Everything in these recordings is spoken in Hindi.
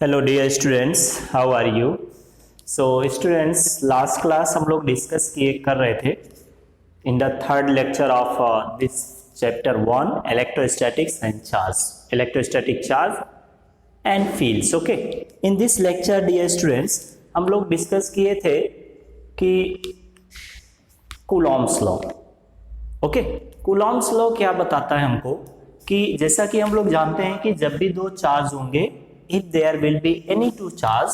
Hello dear students, how are you. So students, last class हम लोग डिस्कस किए कर रहे थे in the third lecture of this chapter 1 electrostatics and charge, electrostatic charge and fields. Okay, in this lecture dear students हम लोग डिस्कस किए थे कि Coulomb's law. Okay, Coulomb's law क्या बताता है हमको कि जैसा कि हम लोग जानते हैं कि जब भी दो चार्ज होंगे, if there will be any two charge,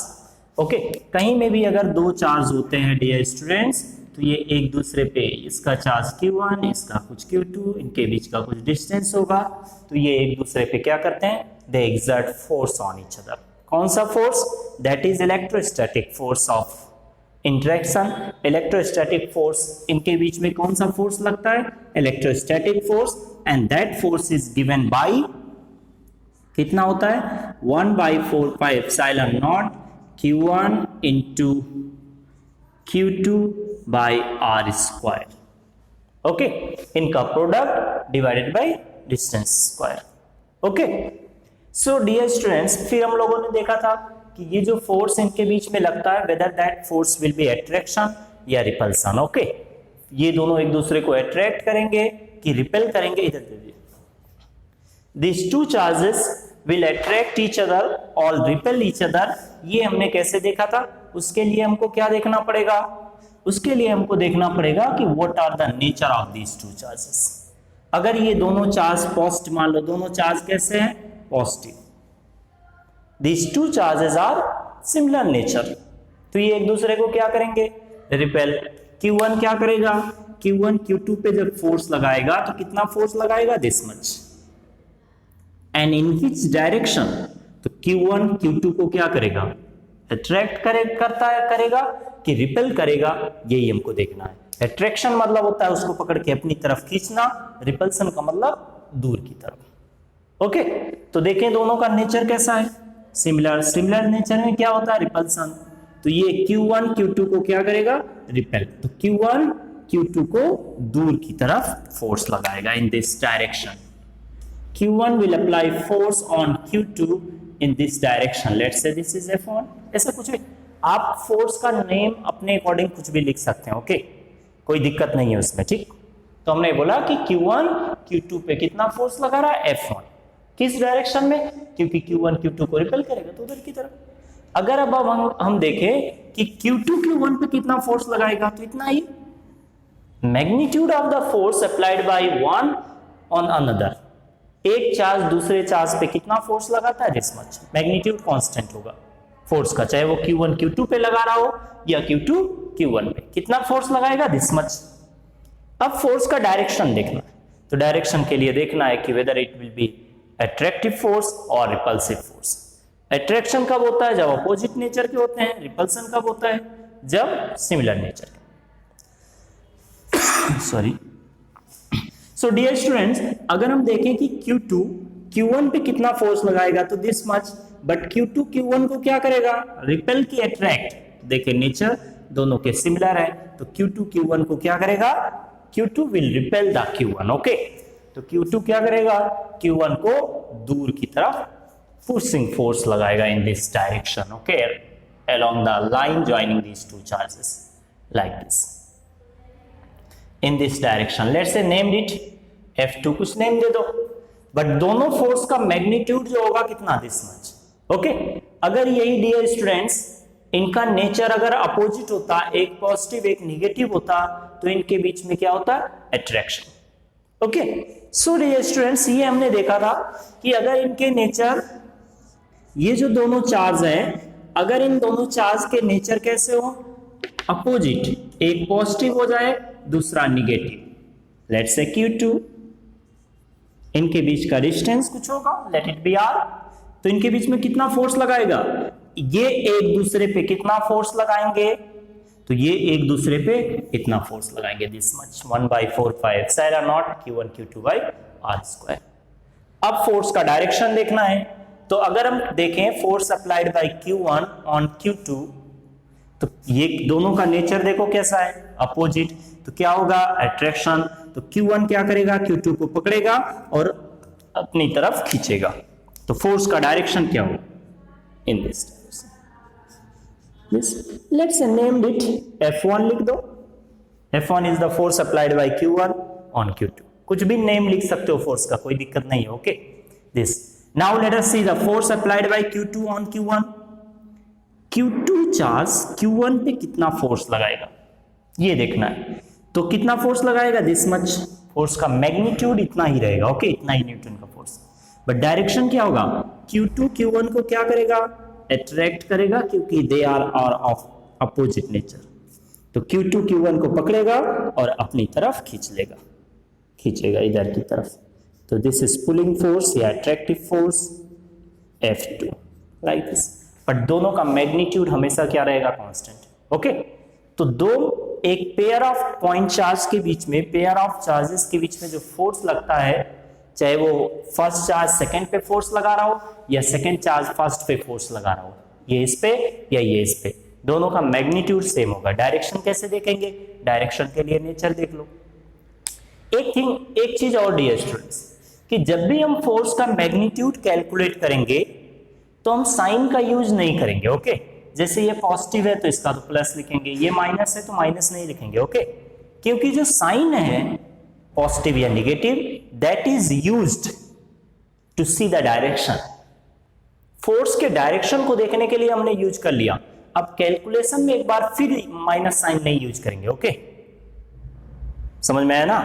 okay, कहीं में भी अगर दो चार्ज होते हैं डियर स्टूडेंट्स, तो ये एक दूसरे पे, इसका चार्ज Q1, इसका कुछ Q2, इनके बीच का कुछ डिस्टेंस होगा, तो ये एक दूसरे पे क्या करते हैं, they exert force on each other. कौन सा force? That is electrostatic force of interaction. Electrostatic force, इनके बीच में कौन सा फोर्स लगता है? Electrostatic force, and that force is given by, कितना होता है, 1/4πε0 Q1 into Q2 by r square. Okay, इनका product divided by distance square. Okay, so dear students, फिर हम लोगों ने देखा था कि ये जो फोर्स इनके बीच में लगता है, whether that force will be attraction या रिपल्सन। ओके, ये दोनों एक दूसरे को अट्रैक्ट करेंगे कि रिपेल करेंगे, इधर दे दिए। These two charges will attract each other or repel each other। ये हमने कैसे देखा था? उसके लिए हमको क्या देखना पड़ेगा? उसके लिए हमको देखना पड़ेगा कि what are the nature of these two charges। अगर ये दोनों चार्ज पॉजिटिव, मान लो दोनों चार्ज कैसे हैं? Positive. These two charges are similar nature, तो ये एक दूसरे को क्या करेंगे? रिपेल। Q1 क्या करेगा? Q1 Q2 पे जब फोर्स लगाएगा तो कितना फोर्स लगाएगा? This much. And in which direction? तो Q1 Q2 को क्या करेगा? अट्रैक्ट करेगा कि रिपेल करेगा, यही हमको देखना है। अट्रैक्शन मतलब होता है उसको पकड़ के अपनी तरफ खींचना, रिपल्सन का मतलब दूर की तरफ। ओके, तो देखें दोनों का नेचर कैसा है? सिमिलर। सिमिलर नेचर में क्या होता है? रिपल्सन। तो ये Q1 Q2 को क्या करेगा? रिपेल। तो Q1 Q2 को दूर की तरफ फोर्स लगाएगा इन this direction. Q1 will apply force on Q2 in this direction. Let's say this is F1। ऐसा कुछ भी, आप फोर्स का नेम अपने अकॉर्डिंग कुछ भी लिख सकते हैं। ओके, कोई दिक्कत नहीं है उसमें। ठीक, तो हमने बोला कि Q1 Q2 पे कितना फोर्स लगा रहा है? F1। किस डायरेक्शन में? क्योंकि Q1 Q2 को रिपेल करेगा तो उधर की तरफ। अगर अब हम देखें कि Q2 Q1 पे कितना फोर्स लगाएगा, तो इतना ही। Magnitude of the force applied by one on another, एक चार्ज दूसरे चार्ज पे कितना फोर्स लगाता है? This much. मैग्नीट्यूड कांस्टेंट होगा फोर्स का, चाहे वो Q1 Q2 पे लगा रहा हो या Q2 Q1 पे, कितना फोर्स लगाएगा? This much. अब फोर्स का डायरेक्शन देखना है, तो डायरेक्शन के लिए देखना है कि whether it will be attractive force और रिपल्सिव फोर्स। अट्रैक्शन कब होता है? जब अपोजिट नेचर के होते हैं। रिपल्सन कब होता है? जब सिमिलर नेचर के। सॉरी। सो डियर स्टूडेंट्स, अगर हम देखें कि Q2 Q1 पे कितना फोर्स लगाएगा, तो this much, but Q2 Q1 को क्या करेगा? रिपेल की अट्रैक्ट। देखिए नेचर दोनों के सिमिलर है, तो Q2 Q1 को क्या करेगा? Q2 will repel the Q1। Okay, तो Q2 क्या करेगा? Q1 को दूर की तरफ पुशिंग फोर्स लगाएगा इन this direction. Okay, along the line joining these two charges like this in this direction। let's say named it F2, कुछ नेम दे दो, बट दोनों फोर्स का मैग्नीट्यूड जो होगा कितना? This much. ओके, अगर यही डियर स्टूडेंट्स इनका नेचर अगर अपोजिट होता, एक पॉजिटिव एक निगेटिव होता, तो इनके बीच में क्या होता? Attraction. Okay, so dear students, ये हमने देखा था कि अगर इनके नेचर, ये जो दोनों चार्ज हैं, अगर इन दोनों चार्ज के नेचर कैसे हो? अपोजिट, एक पॉजिटिव हो जाए दूसरा निगेटिव। लेट्स से Q2, इनके बीच का डिस्टेंस कुछ होगा, लेट इट बी R, तो इनके बीच में कितना फोर्स लगाएगा? ये एक दूसरे पे कितना फोर्स लगाएंगे? तो ये एक दूसरे पे इतना फोर्स लगाएंगे, this much, 1/4πε0 Q1 Q2 by r square. अब फोर्स का डायरेक्शन देखना है, तो अगर हम देखें force applied by Q1 on Q2, तो ये दोनों का नेचर देखो कैसा है? अपोजिट। तो क्या होगा? अट्रैक्शन। तो Q1 क्या करेगा? Q2 को पकड़ेगा और अपनी तरफ खींचेगा। तो फोर्स का डायरेक्शन क्या होगा? in this direction. This, let's name it F1 लिख दो. F1 is the force applied by Q1 on Q2. कुछ भी नेम लिख सकते हो फोर्स का, कोई दिक्कत नहीं है. Okay, this. Now let us see the force applied by Q2 on Q1. Q2 charge Q1 पे कितना फोर्स लगाएगा ये देखना है. तो कितना फोर्स लगाएगा, दिस मच. फोर्स का मैग्नीट्यूड इतना ही रहेगा. ओके, इतना ही न्यूटन का फोर्स. बट डायरेक्शन क्या होगा, Q2 Q1 को क्या करेगा, अट्रैक्ट करेगा, क्योंकि they are of opposite nature. तो Q2 Q1 को पकड़ेगा और अपनी तरफ खींचेगा इधर की तरफ. तो दिस इज पुलिंग फोर्स या attractive force F2 like this. But दोनों का मैग्नीट्यूड हमेशा क्या रहेगा, कांस्टेंट. ओके, तो दो एक पेयर ऑफ पॉइंट चार्ज के बीच में, पेयर ऑफ चार्जेस के बीच में जो फोर्स लगता है, चाहे वो फर्स्ट चार्ज सेकंड पे फोर्स लगा रहा हो या सेकंड चार्ज फर्स्ट पे फोर्स लगा रहा हो, ये इस पे या ये इस पे, दोनों का मैग्नीट्यूड सेम होगा. डायरेक्शन कैसे देखेंगे, डायरेक्शन के लिए नेचर देख लो. एक चीज और डियर स्टूडेंट्स, कि जब भी हम फोर्स का मैग्नीट्यूड कैलकुलेट करेंगे तो हम साइन का यूज नहीं करेंगे. ओके, जैसे ये पॉजिटिव है तो इसका तो प्लस लिखेंगे, ये माइनस है तो माइनस नहीं लिखेंगे. ओके, क्योंकि जो साइन है पॉजिटिव या negative, that is used to see the direction. Force के डायरेक्शन को देखने के लिए हमने यूज कर लिया. अब कैलकुलेशन में एक बार फिर माइनस साइन नहीं यूज करेंगे. ओके, समझ में आया ना.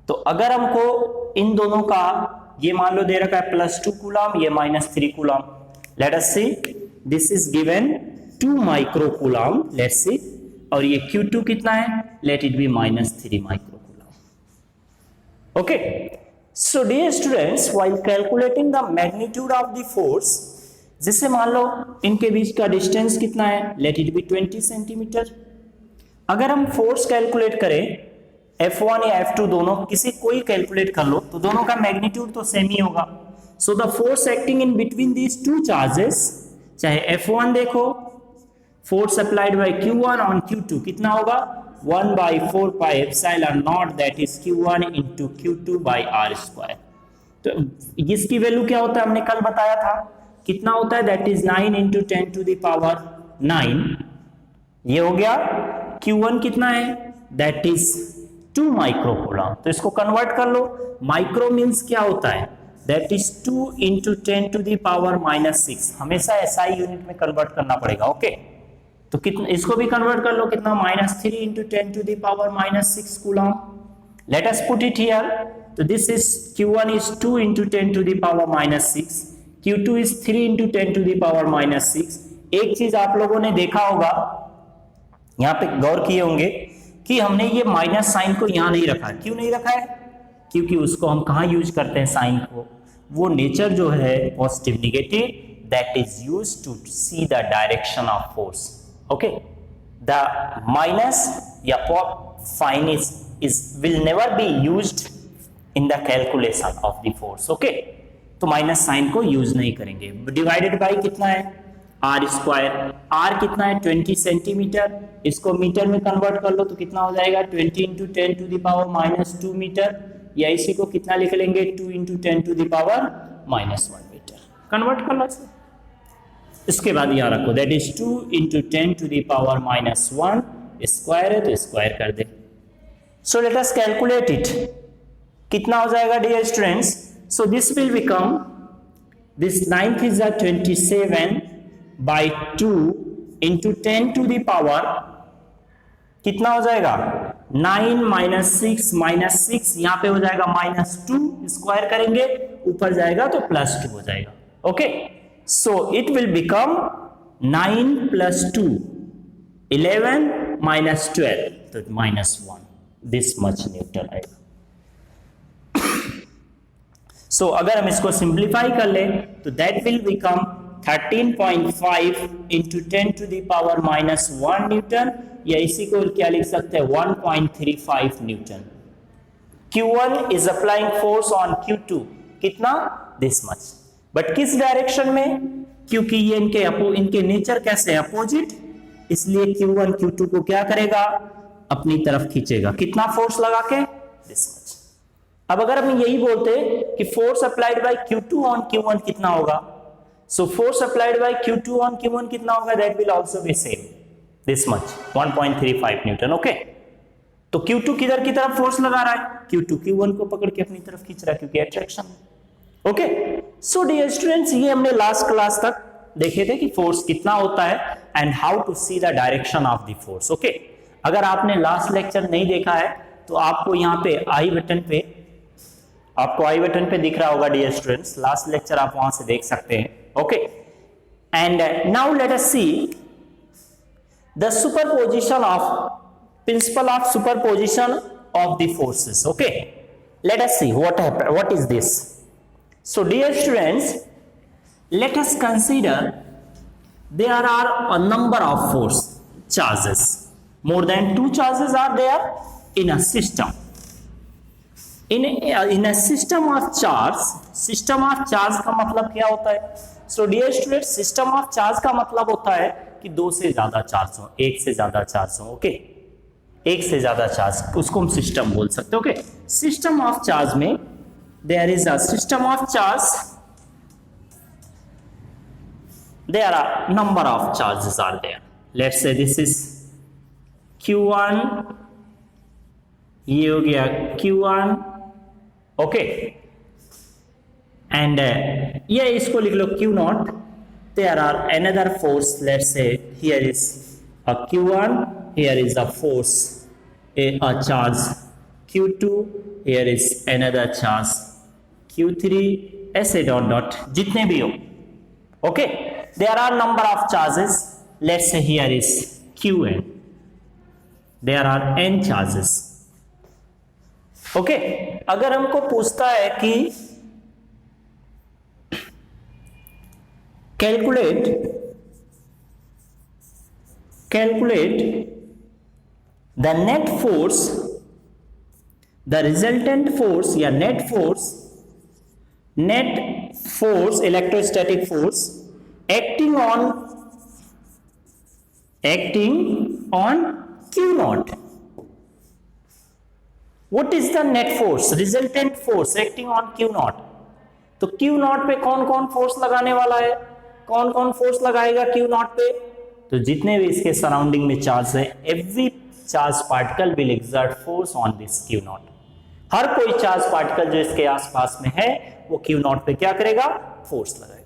तो अगर हमको इन दोनों का, ये मान लो दे रखा है +2 कूलम, ये -3 coulomb. Let us see, this is given 2 micro coulomb. Let's see, और ये Q2 कितना है, let it be -3 micro coulomb. Okay, so dear students, while calculating the magnitude of the force, जैसे मान लो इनके बीच का डिस्टेंस कितना है, लेट इट बी 20 सेंटीमीटर. अगर हम फोर्स कैलकुलेट करें F1 या F2 दोनों, किसी कोई कैलकुलेट कर लो, तो दोनों का मैग्नीट्यूड तो सेम ही होगा. So the force acting in between these two charges, चाहे F1 देखो, force applied by Q1 on Q2 कितना होगा, 1/4 pi epsilon not, that is Q1 into Q2 by r². तो इसकी वैल्यू क्या होता है, हमने कल बताया था कितना होता है, दैट इज 9 into 10⁹. ये हो गया. Q1 कितना है, दैट इज 2 माइक्रो कूलम. तो इसको कन्वर्ट कर लो. माइक्रो मींस क्या होता है, दैट इज 2 into 10⁻⁻⁶. हमेशा SI यूनिट में कन्वर्ट करना पड़ेगा. ओके, तो कितना, इसको भी कन्वर्ट कर लो, कितना, -3 into 10⁻⁻6 coulomb. Let us put it here. तो this is Q1 is 2 into 10⁻⁻6, Q2 is 3 into 10⁻⁻6. एक चीज आप लोगों ने देखा होगा, यहां पे गौर किए होंगे कि हमने ये माइनस साइन को यहां नहीं रखा. क्यों नहीं रखा है, क्योंकि उसको हम कहां यूज करते हैं साइन को, वो नेचर जो है positive negative, that is used to see the direction of force. Okay, the minus या sign is will never be used in the calculation of the force. Okay, तो माइनस साइन को यूज नहीं करेंगे. डिवाइडेड बाय कितना है, r². r कितना है, 20 सेंटीमीटर. इसको मीटर में कन्वर्ट कर लो तो कितना हो जाएगा, 20 into 10⁻⁻2 मीटर, या इसी को कितना लिख लेंगे, 2 into 10⁻⁻1 मीटर. कन्वर्ट कर लो. इसके बाद यहाँ रखो, दैट इज 2 into 10⁻⁻1 स्क्वायर है तो स्क्वायर कर दे. So let us calculate it. कितना हो जाएगा dear students, so this will become, this 9th is 27/2 into 10⁻, कितना हो जाएगा, 9 - 6 यहाँ पे हो जाएगा -2, स्क्वायर करेंगे ऊपर जाएगा तो +2 हो जाएगा. Okay, so it will become 9 + 2 11 - 12, तो -1, दिस मच न्यूटन आएगा. सो अगर हम इसको सिंप्लीफाई कर ले तो that will become 13.5 into 10⁻⁻1 Newton, या इसी को क्या लिख सकते हैं, 1.35 Newton. Q1 is applying force on Q2, कितना, this much. बट किस डायरेक्शन में, क्योंकि ये इनके नेचर कैसे है, अपोजिट, इसलिए Q1 Q2 को क्या करेगा, अपनी तरफ खींचेगा. कितना फोर्स लगा के, this much. अब अगर हम यही बोलते कि force applied bye Q2 on Q1 कितना होगा, So force applied by Q2 on Q1 कितना होगा? That will also be same, this much, 1.35 Newton. Okay, तो Q2 किधर की तरफ फोर्स लगा रहा है? Q2 Q1 को पकड़ के अपनी तरफ खींच रहा है क्योंकि attraction. Okay, so dear students, ये हमने लास्ट क्लास तक देखे थे कि फोर्स कितना होता है and how to see the direction of the force. Okay, अगर आपने लास्ट लेक्चर नहीं देखा है तो आपको यहाँ पे आई बटन पे दिख रहा होगा डियर स्टूडेंट्स. लास्ट लेक्चर आप वहां से देख सकते हैं. Okay, and now let us see the superposition of principle of superposition of the forces. Okay, let us see what is this. So dear students, let us consider there are a number of force charges. More than 2 charges are there in a system. In a system of charge, system of charge का मतलब क्या होता है? So dear students, system of charge का मतलब होता है कि 2 से ज्यादा चार्ज हो, 1 से ज्यादा चार्ज हो. ओके, 1 से ज्यादा चार्ज, उसको हम सिस्टम बोल सकते हैं. ओके, सिस्टम ऑफ चार्ज में there is a system of charge. There are number of charges are there. Let's say this is Q1, ये हो गया Q1. ओके, एंड ये इसको लिख लो Q0. There are another force. Let's say here is a Q1, here is a force, a charge Q2, here is another charge Q3, ऐसे डॉट डॉट जितने भी हो. Okay, there are number of charges. Let's say here is Qn. There are n charges. Okay, अगर हमको पूछता है कि calculate the net force, the resultant force या net force, electrostatic force acting on Q0. What is the net force, resultant force acting on Q0? तो Q0 पे कौन कौन फोर्स लगाने वाला है? कौन कौन फोर्स लगाएगा Q0 पे? तो जितने भी इसके सराउंडिंग में चार्ज है, every charge particle will exert force on this Q0. हर कोई चार्ज पार्टिकल जो इसके आसपास में है वो Q0 पे क्या करेगा? फोर्स लगाएगा.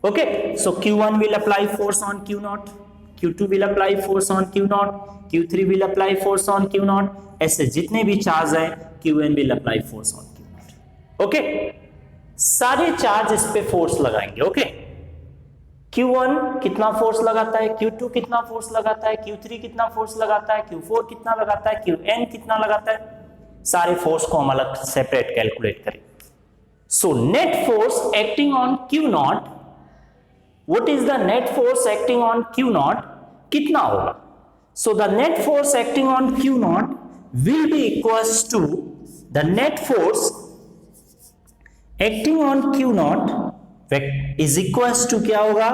Okay, so Q1 will apply force on Q0, Q2 will apply force on Q0, Q3 will apply force on Q0. ऐसे जितने भी चार्ज है Qn will apply force on Q0. Okay, सारे चार्ज इस पे फोर्स लगाएंगे. Okay, Q1 कितना फोर्स लगाता है, Q2 कितना फोर्स लगाता है, Q3 कितना फोर्स लगाता है, Q4 कितना लगाता है, Qn कितना लगाता है. सारे फोर्स को हम अलग सेपरेट कैलकुलेट करें. So net force acting on Q0, what is the net force acting on Q0? कितना होगा? So the net force acting on Q0 will be equals to the net force acting on Q0 is equals to क्या होगा?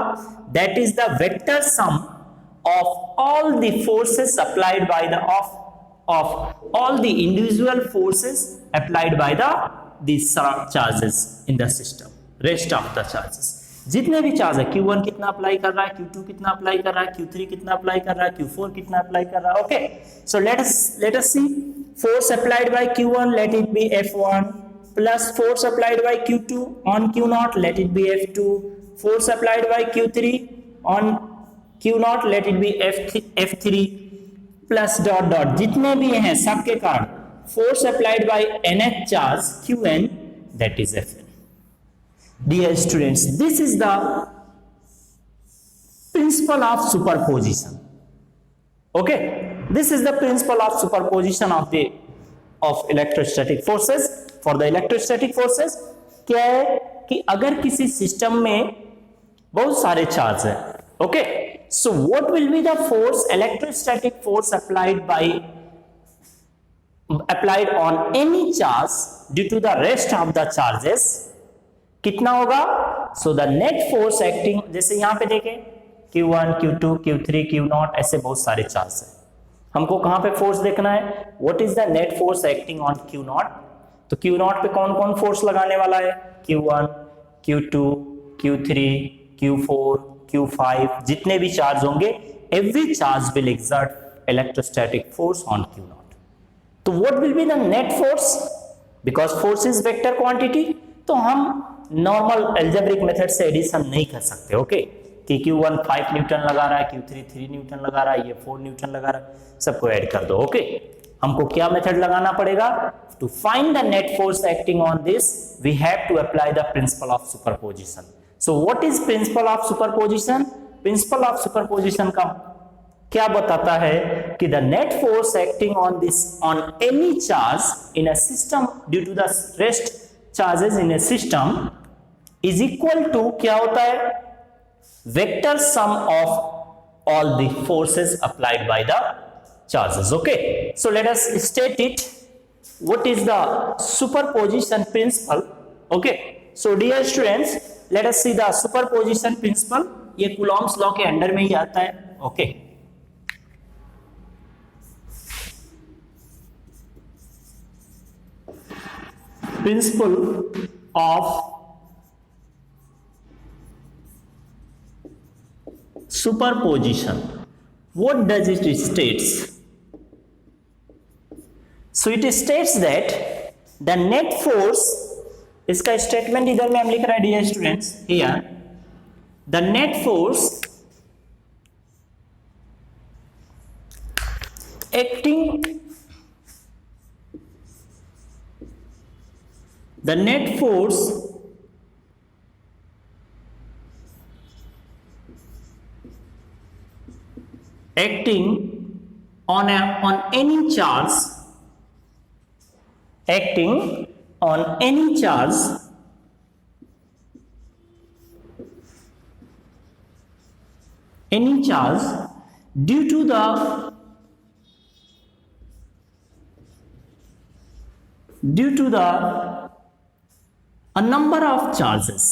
That is the vector sum of all the forces applied by the of all the individual forces applied by these charges in the system. Rest of the charges, जितने भी चार्ज है, Q1 कितना अप्लाई कर रहा है, Q2 कितना अप्लाई कर रहा है, Q3 कितना अप्लाई कर रहा है, Q4 कितना अप्लाई कर रहा है. Okay, so let us see force applied by Q1, let it be F1, plus force applied by Q2 on Q0, let it be F2, force applied by Q3 on Q0, let it be F3, plus dot dot जितने भी हैं सबके कारण force applied by nth charge Qn, that is Fn. Dear students, this is the principle of superposition. Okay, this is the principle of superposition of electrostatic forces. For the electrostatic forces क्या है कि अगर किसी सिस्टम में बहुत सारे चार्ज है. Okay, so what will be the force, electrostatic force applied on any charge due to the rest of the charges, कितना होगा? So the net force acting, जैसे यहां पे देखें Q1, Q2, Q3, Q0, ऐसे बहुत सारे चार्ज है. हमको कहां पे फोर्स देखना है? What is the net force acting on Q0? तो Q0 पे कौन कौन फोर्स लगाने वाला है? Q1, Q2, Q3, Q4, Q5 जितने भी चार्ज होंगे, every charge will exert electrostatic force on Q naught. तो what will be the net force, because force is vector quantity, तो हम नॉर्मल एल्जेब्रिक मेथड से एडिशन नहीं कर सकते, ओके कि Q1 5 न्यूटन लगा रहा है, Q3 3 न्यूटन लगा रहा है, ये 4 न्यूटन लगा रहा है, सबको ऐड कर दो, ओके। हमको क्या मेथड लगाना पड़ेगा, to find the net force acting on this we have to apply the principle of superposition. So what is principle of superposition? Principle of superposition का क्या बताता है कि the net force acting on this on any charge in a system due to the rest charges in a system is equal to, क्या होता है, vector sum of all the forces applied by the charges, okay? So let us state it. What is the superposition principle? Okay, so dear students, let us see the superposition principle. ये Coulomb's law के अंडर में ही आता है, okay? Principle of superposition. What does it states? So it states that the net force, इसका स्टेटमेंट इधर में हम लिख रहे हैं dear students, here the net force acting, the net force acting on any charge, acting on any charge due to the a number of charges,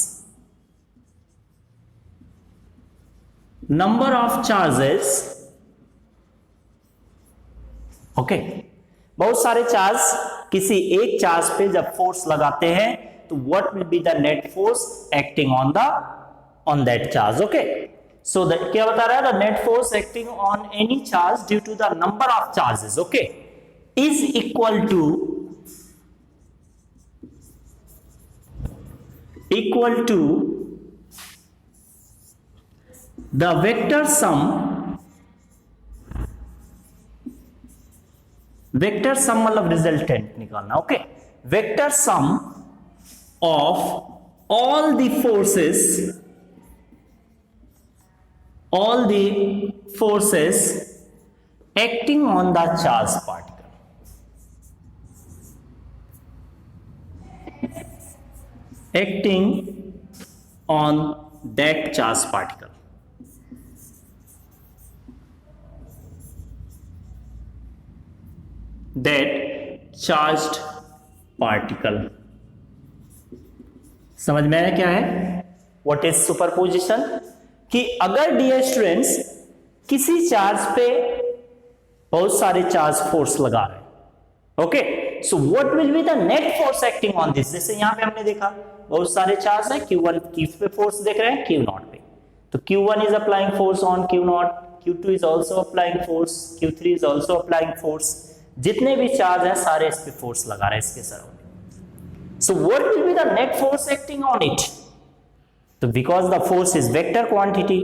okay बहुत सारे चार्ज किसी एक चार्ज पे जब फोर्स लगाते हैं तो what will be the net force acting on that charge, okay. So क्या बता रहा है, the net force acting on any charge due to the number of charges, okay, is equal to the vector sum मतलब रिजल्टेंट निकालना, okay, vector sum of all the forces acting on the charge particle, acting on that charge particle, that charged particle। समझ में आया क्या है व्हाट इज सुपरपोजिशन? कि अगर डियर स्टूडेंट्स किसी चार्ज पे बहुत सारे चार्ज फोर्स लगा रहे हैं, okay, so what will be the net force acting on this. जैसे यहां पे हमने देखा बहुत सारे चार्ज है, Q1 किस पे फोर्स देख रहे हैं, Q नॉट पे, तो Q1 is applying force on Q not, Q2 is also applying force, Q3 is also applying force, जितने भी चार्ज हैं सारे इस पे फोर्स लगा रहे हैं इसके surrounding. So what will be the net force acting on it? तो because the force is vector quantity,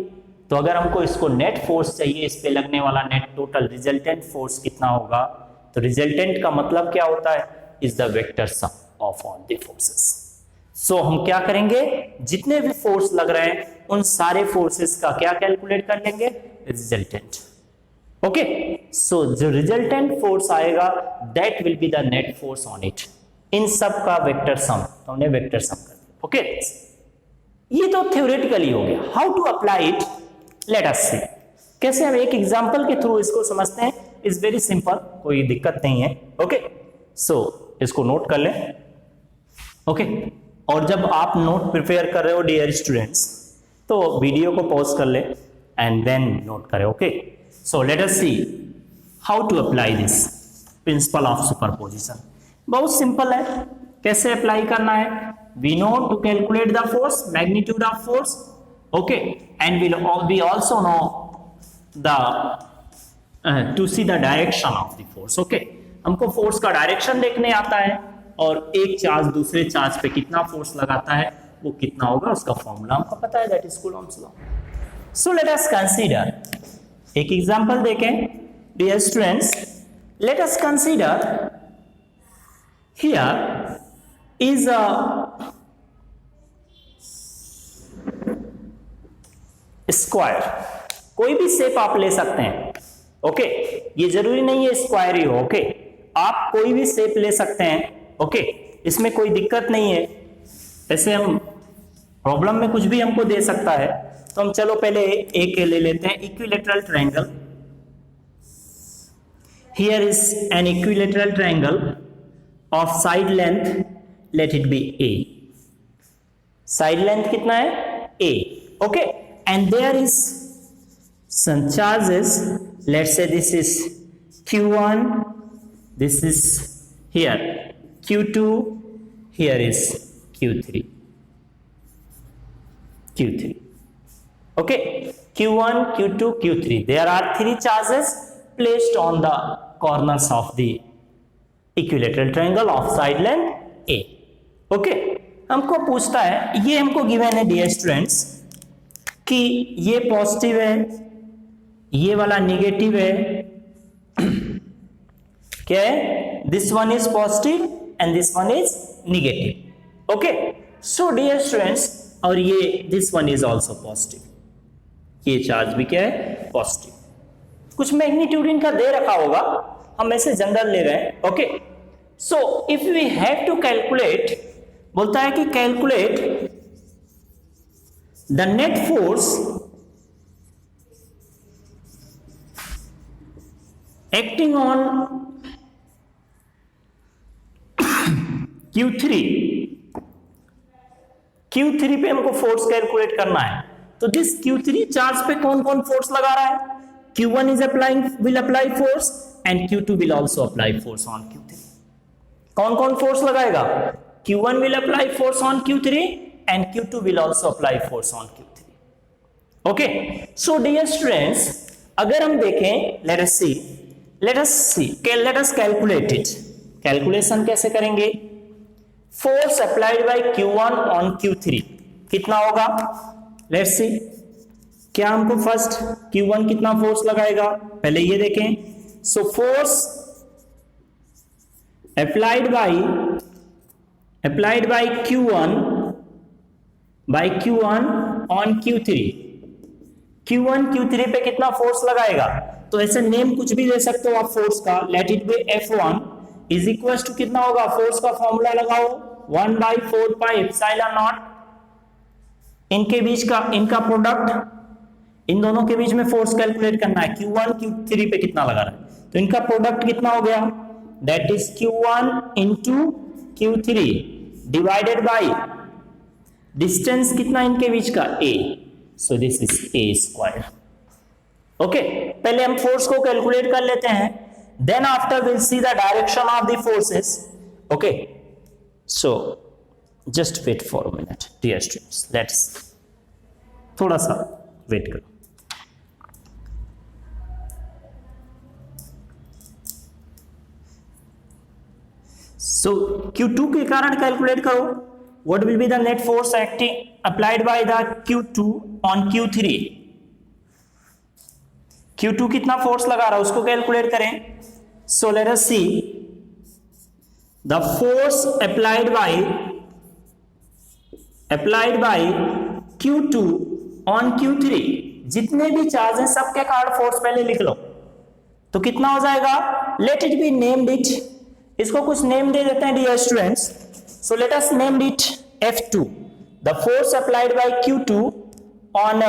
तो अगर हमको इसको नेट फोर्स चाहिए, इस पे लगने वाला नेट टोटल रिजल्टेंट फोर्स कितना होगा, तो रिजल्टेंट का मतलब क्या होता है, is the vector sum of all the forces. So हम क्या करेंगे, जितने भी फोर्स लग रहे हैं उन सारे फोर्सेस का क्या कैलकुलेट कर लेंगे, रिजल्टेंट, ओके। सो जो रिजल्टेंट फोर्स आएगा that will be the net force on it, इन सब का वेक्टर सम, तो हमने वेक्टर सम कर दिया, ओके। ये तो थ्योरेटिकली हो गया, how to apply it, let us see. कैसे हम एक एग्जांपल के थ्रू इसको समझते हैं, इज वेरी सिंपल, कोई दिक्कत नहीं है, ओके। सो इसको नोट कर लें, ओके। और जब आप नोट प्रिपेयर कर रहे हो डियर स्टूडेंट्स, तो वीडियो को पॉज कर ले एंड देन नोट करें, okay. So let us see how to apply this principle of superposition. बहुत सिंपल है, कैसे अप्लाई करना है, we know to calculate the force, magnitude of force, Okay, and we also know the to see the direction of the force. Okay, हमको फोर्स का डायरेक्शन देखने आता है और एक चार्ज दूसरे चार्ज पे कितना फोर्स लगाता है वो कितना होगा उसका फॉर्मूला हमको पता है, that is Coulomb's law. So let us consider, एक एग्जांपल देखें dear students. Let us consider here is a square. कोई भी शेप आप ले सकते हैं. ओके, ये जरूरी नहीं है स्क्वायर ही हो. ओके, आप कोई भी शेप ले सकते हैं. ओके, इसमें कोई दिक्कत नहीं है. ऐसे हम प्रॉब्लम में कुछ भी हमको दे सकता है. तो हम चलो पहले एक ले लेते हैं, equilateral triangle. Here is an equilateral triangle of side length, let it B A. Side length कितना है? a. Okay, and there is some charges. Let's say this is q1, this is here q2, here is q3. Okay, q1, q2, q3, there are three charges placed on the corners of the equilateral triangle of side length a. Okay, हमको पूछता है, ये हमको गिवन है डियर स्टूडेंट्स कि ये पॉजिटिव है, ये वाला नेगेटिव है. क्या है? This one is positive and this one is negative. Okay, so dear students, और ये this one is also positive. ये चार्ज भी क्या है? पॉजिटिव. कुछ मैग्नीट्यूड इनका दे रखा होगा, हम ऐसे जनरल ले रहे हैं. Okay, so if we have to calculate, बोलता है कि calculate the net force acting on Q3 पे हमको फोर्स कैलकुलेट करना है. तो दिस Q3 चार्ज पे कौन कौन फोर्स लगा रहा है? Q1 will apply force and Q2 will also apply force on Q3. कौन कौन फोर्स लगाएगा? Q1 will apply force on Q3 and Q2 will also apply force on Q3. Okay, so dear students, अगर हम देखें, let us calculate it. Calculation कैसे करेंगे? Force applied by Q1 on Q3 कितना होगा? Let's see. क्या हमको फर्स्ट Q1 कितना फोर्स लगाएगा पहले ये देखें. सो force applied by Q1 on Q3. Q1 Q3 पे कितना फोर्स लगाएगा? तो ऐसे नेम कुछ भी दे सकते हो आप फोर्स का. Let it be F1 is equal to कितना होगा? फोर्स का फॉर्मूला लगाओ 1/4 पाई एप्सिलॉन नॉट. इनके बीच का इनका प्रोडक्ट, इन दोनों के बीच में फोर्स कैलकुलेट करना है. Q1 Q3 पे कितना लगा रहा है, तो इनका प्रोडक्ट कितना हो गया? That is Q1 into Q3 divided by distance कितना इनके बीच का? a. So this is a square. Okay, पहले हम फोर्स को कैलकुलेट कर लेते हैं, then after will see the direction of the forces. Okay, so just wait for a minute dear students, let's थोड़ा सा वेट करो. सो Q2 के कारण कैलकुलेट करो. What will be the net force acting applied by the Q2 on Q3? Q2 कितना फोर्स लगा रहा है उसको कैलकुलेट करें. So let us see the force applied by Q2 on Q3. जितने भी चार्ज हैं सबके कारण फोर्स पहले लिख लो. तो कितना हो जाएगा? Let it be named it. इसको कुछ नेम दे देते हैं dear students. So let us name it F2. The force applied by Q2 on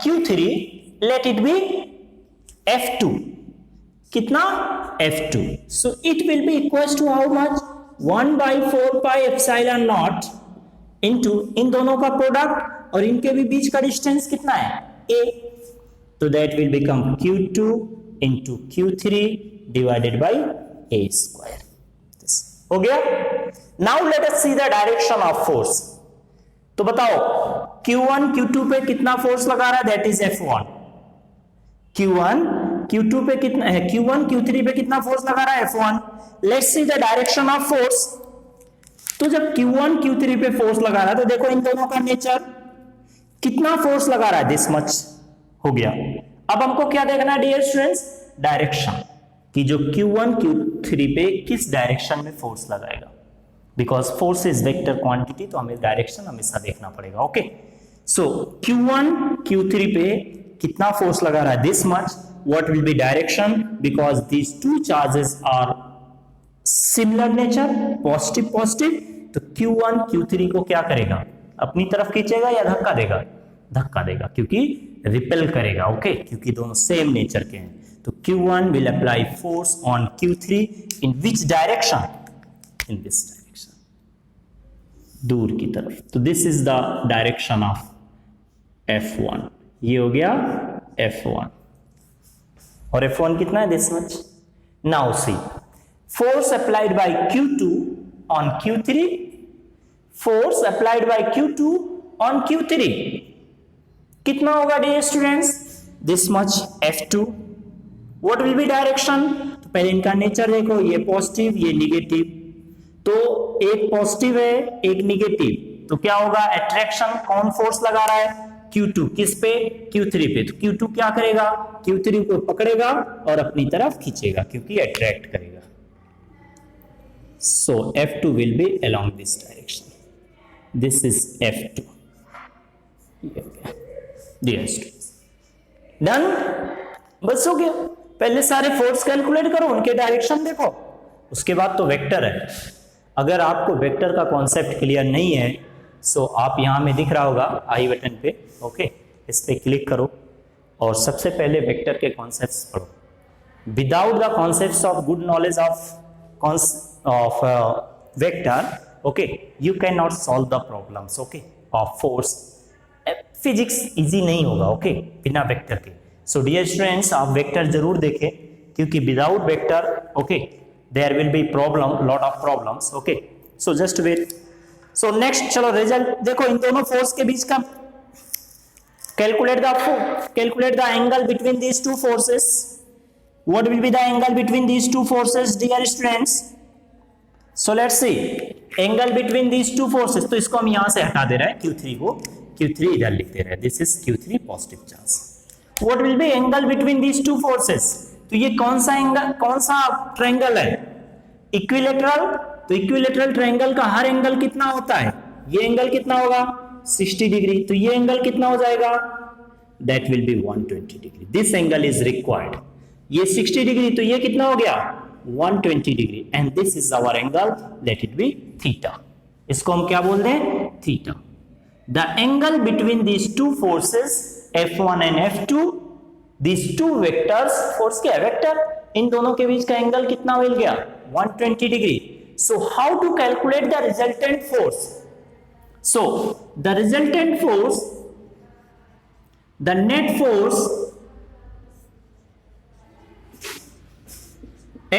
Q3, let it be F2. कितना? F2. So it will be equals to how much? 1/4 pi epsilon naught into इन दोनों का प्रोडक्ट और इनके भी बीच का डिस्टेंस कितना है? A. तो that will become Q2 into Q3 divided by A square. हो गया. Now let us see the direction of force. तो बताओ Q1 Q2 पे कितना फोर्स लगा रहा है, that is F1। Q1 Q2 पे कितना है, Q1 Q3 पे कितना फोर्स लगा रहा है, F1। Let's see the direction of force. तो जब Q1 Q3 पे फोर्स लगा रहा है तो देखो इन दोनों का नेचर, कितना फोर्स लगा रहा है, दिस मच हो गया। अब हमको क्या देखना है डियर स्टूडेंट्स, डायरेक्शन, कि जो Q1 Q3 पे किस डायरेक्शन में फोर्स लगाएगा, because force is vector quantity, तो हमें डायरेक्शन हमेशा देखना पड़ेगा। ओके, सो Q1 Q3 पे कितना फोर्स लगा रहा है, this much. What will be direction, because these two charges are similar nature, positive positive, तो Q1 Q3 को क्या करेगा, अपनी तरफ खींचेगा या धक्का देगा, धक्का देगा, क्योंकि रिपेल करेगा। ओके, क्योंकि दोनों सेम नेचर के हैं। तो Q1 will apply force on Q3 in which direction, in this direction, दूर की तरफ। तो this is the direction of F1, ये हो गया F1, और F1 कितना है, this much। Now see, force applied by Q2 on Q3, force applied by Q2 on Q3 कितना होगा dear students, this much F2। What will be direction, तो पहले इनका नेचर देखो, ये पॉजिटिव ये निगेटिव, तो एक पॉजिटिव है एक निगेटिव, तो क्या होगा, अट्रैक्शन, कौन फोर्स लगा रहा है, Q2, किस पे, Q3 पे। तो Q2 क्या करेगा, Q3 को पकड़ेगा और अपनी तरफ खींचेगा, क्योंकि अट्रैक्ट करेगा। सो F2 will be along this direction, this is F2। Done, बस हो गया। पहले सारे फोर्स कैलकुलेट करो, उनके डायरेक्शन देखो, उसके बाद तो वेक्टर है। अगर आपको वेक्टर का कॉन्सेप्ट क्लियर नहीं है, सो आप यहां में दिख रहा होगा आई बटन पे, ओके, इस पे क्लिक करो और सबसे पहले वेक्टर के कॉन्सेप्ट्स पढ़ो। Without the concepts of good knowledge of vector, okay, you can not solve the problems, okay, of force. Physics easy नहीं होगा, ओके, बिना वेक्टर के। सो डियर स्टूडेंट्स, आप वेक्टर जरूर देखें, क्योंकि without vector, okay, there will be problem, lot of problems. Okay, so just wait. So next, चलो रिजल्ट देखो, इन दोनों फोर्स के बीच का calculate the angle between these two forces. What will be the angle between these two forces dear students. So let's see, angle between these two forces, तो इसको हम यहां से हटा दे रहे हैं, Q3 को, Q3 इधर लिख दे रहे हैं, this is Q3 positive charge. What will B angle between these two forces, तो ये कौन सा एंगल, कौन सा ट्रायंगल है, इक्विलेटरल। तो इक्विलेटरल ट्रायंगल का हर एंगल कितना होता है, ये एंगल कितना होगा, 60 डिग्री, तो ये एंगल कितना हो जाएगा, that will B 120 degree. This angle is required, ये 60 डिग्री, तो ये कितना हो गया, 120 degree, and this is hour angle, late it B theta. इसको हम क्या बोल हैं, theta. The angle between these two forces F1 and F2, these two vectors, force क्या है, वेक्टर, इन दोनों के बीच का एंगल कितना मिल गया, 120 degree. So how to calculate the resultant force? So the resultant force, the net force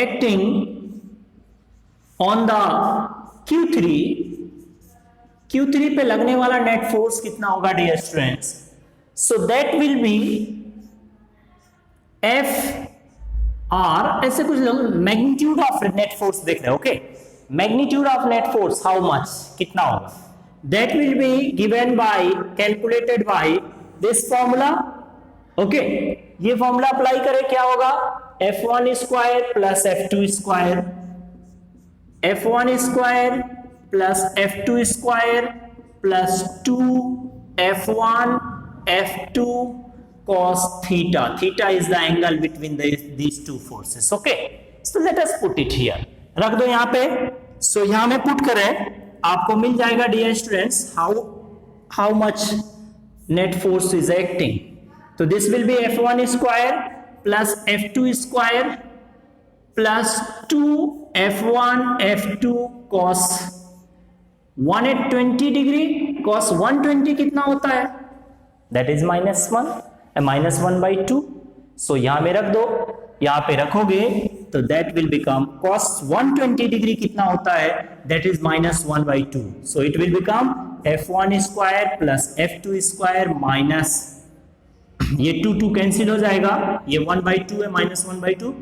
acting on the Q3 पे लगने वाला नेट फोर्स कितना होगा dear students. So that will be F R, ऐसे कुछ लोग मैग्नीट्यूड ऑफ नेट फोर्स देख रहे हैं, okay, magnitude of net force how much, कितना होगा, that will be given by, calculated by this formula. Okay, ये फॉर्मूला अप्लाई करें, क्या होगा, F1 square plus F2 square, F1 square plus F2 square plus 2F1 F2 cos theta. Theta is the angle between these two forces. Okay, so let us put it here. रख दो यहाँ पे। So यहाँ में पुट करें, आपको मिल जाएगा dear students, how much net force is acting. तो this will be F1 square plus F2 square plus 2F1 F2 cos 120 degree, cos 120 कितना होता है, दैट इज -1/2। सो यहां में रख दो, यहां पे रखोगे तो that will become cos 120 degree कितना होता है, that is -1/2। So it will become F1 square plus F2 square minus ये 2 कैंसिल हो जाएगा, ये 1/2 है, -1/2,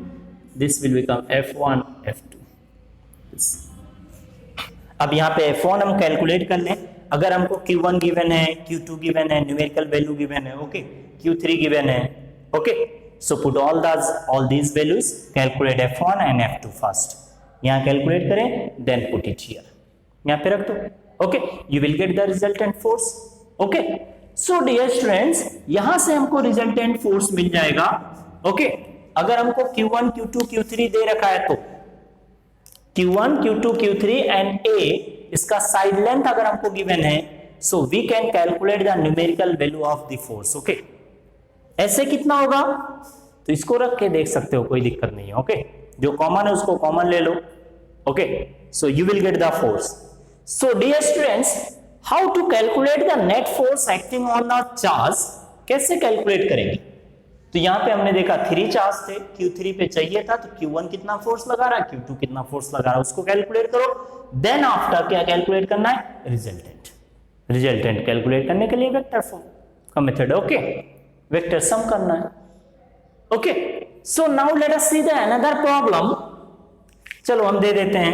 this will become F1 F2। अब यहाँ पे F1 हम कैलकुलेट कर लें। अगर हमको Q1 गिवन है, Q2 गिवन है, न्यूमेरिकल वैल्यू गिवन है, ओके, Q3 गिवन है, okay, so put all these values, calculate F1 and F2 first. यहाँ कैलकुलेट करें, देन पुट इट हियर, यहाँ पे रख दो, okay, you will get the resultant force. Okay, so dear students, यहां से हमको रिजल्टेंट फोर्स मिल जाएगा। ओके, अगर हमको Q1 Q2 Q3 दे रखा है तो Q1 Q2 Q3 and A, इसका साइड लेंथ अगर हमको गिवन है, so we can calculate the numerical value of the force. Okay, ऐसे कितना होगा तो इसको रख के देख सकते हो, कोई दिक्कत नहीं है। ओके, जो कॉमन है उसको कॉमन ले लो। Okay, so you will get the force. So dear students, how to calculate the net force acting on the charge, कैसे कैलकुलेट करेंगे? तो यहां पे हमने देखा 3 चार्ज थे, Q3 पे चाहिए था, तो Q1 कितना फोर्स लगा रहा है, Q2 कितना फोर्स लगा रहा है, उसको कैलकुलेट करो। देन आफ्टर क्या कैलकुलेट करना है, रिजल्टेंट। रिजल्टेंट कैलकुलेट करने के लिए वेक्टर फॉर्म का मेथड है। ओके, वेक्टर सम करना है। Okay, so now let us see the another problem. चलो हम दे देते हैं